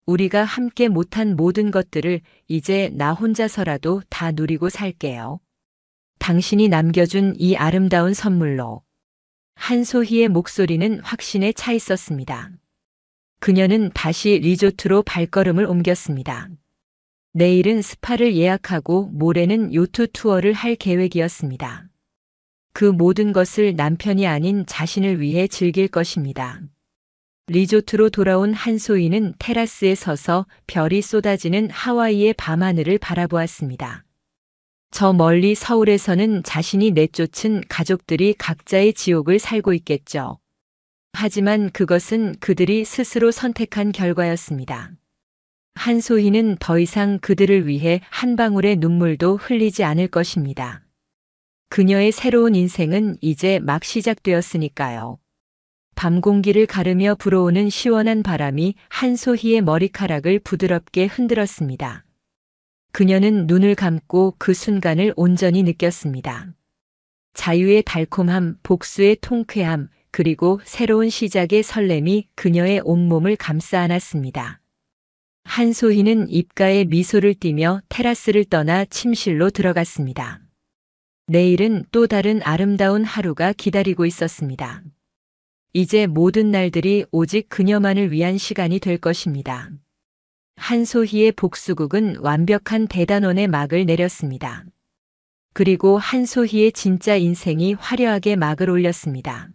우리가 함께 못한 모든 것들을 이제 나 혼자서라도 다 누리고 살게요. 당신이 남겨준 이 아름다운 선물로. 한소희의 목소리는 확신에 차 있었습니다. 그녀는 다시 리조트로 발걸음을 옮겼습니다. 내일은 스파를 예약하고 모레는 요트 투어를 할 계획이었습니다. 그 모든 것을 남편이 아닌 자신을 위해 즐길 것입니다. 리조트로 돌아온 한소희는 테라스에 서서 별이 쏟아지는 하와이의 밤하늘을 바라보았습니다. 저 멀리 서울에서는 자신이 내쫓은 가족들이 각자의 지옥을 살고 있겠죠. 하지만 그것은 그들이 스스로 선택한 결과였습니다. 한소희는 더 이상 그들을 위해 한 방울의 눈물도 흘리지 않을 것입니다. 그녀의 새로운 인생은 이제 막 시작되었으니까요. 밤 공기를 가르며 불어오는 시원한 바람이 한소희의 머리카락을 부드럽게 흔들었습니다. 그녀는 눈을 감고 그 순간을 온전히 느꼈습니다. 자유의 달콤함, 복수의 통쾌함, 그리고 새로운 시작의 설렘이 그녀의 온몸을 감싸 안았습니다. 한소희는 입가에 미소를 띠며 테라스를 떠나 침실로 들어갔습니다. 내일은 또 다른 아름다운 하루가 기다리고 있었습니다. 이제 모든 날들이 오직 그녀만을 위한 시간이 될 것입니다. 한소희의 복수극은 완벽한 대단원의 막을 내렸습니다. 그리고 한소희의 진짜 인생이 화려하게 막을 올렸습니다.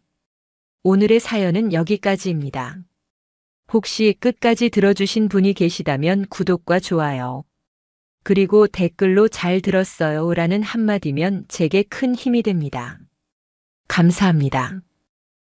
오늘의 사연은 여기까지입니다. 혹시 끝까지 들어주신 분이 계시다면 구독과 좋아요, 그리고 댓글로 잘 들었어요 라는 한마디면 제게 큰 힘이 됩니다. 감사합니다.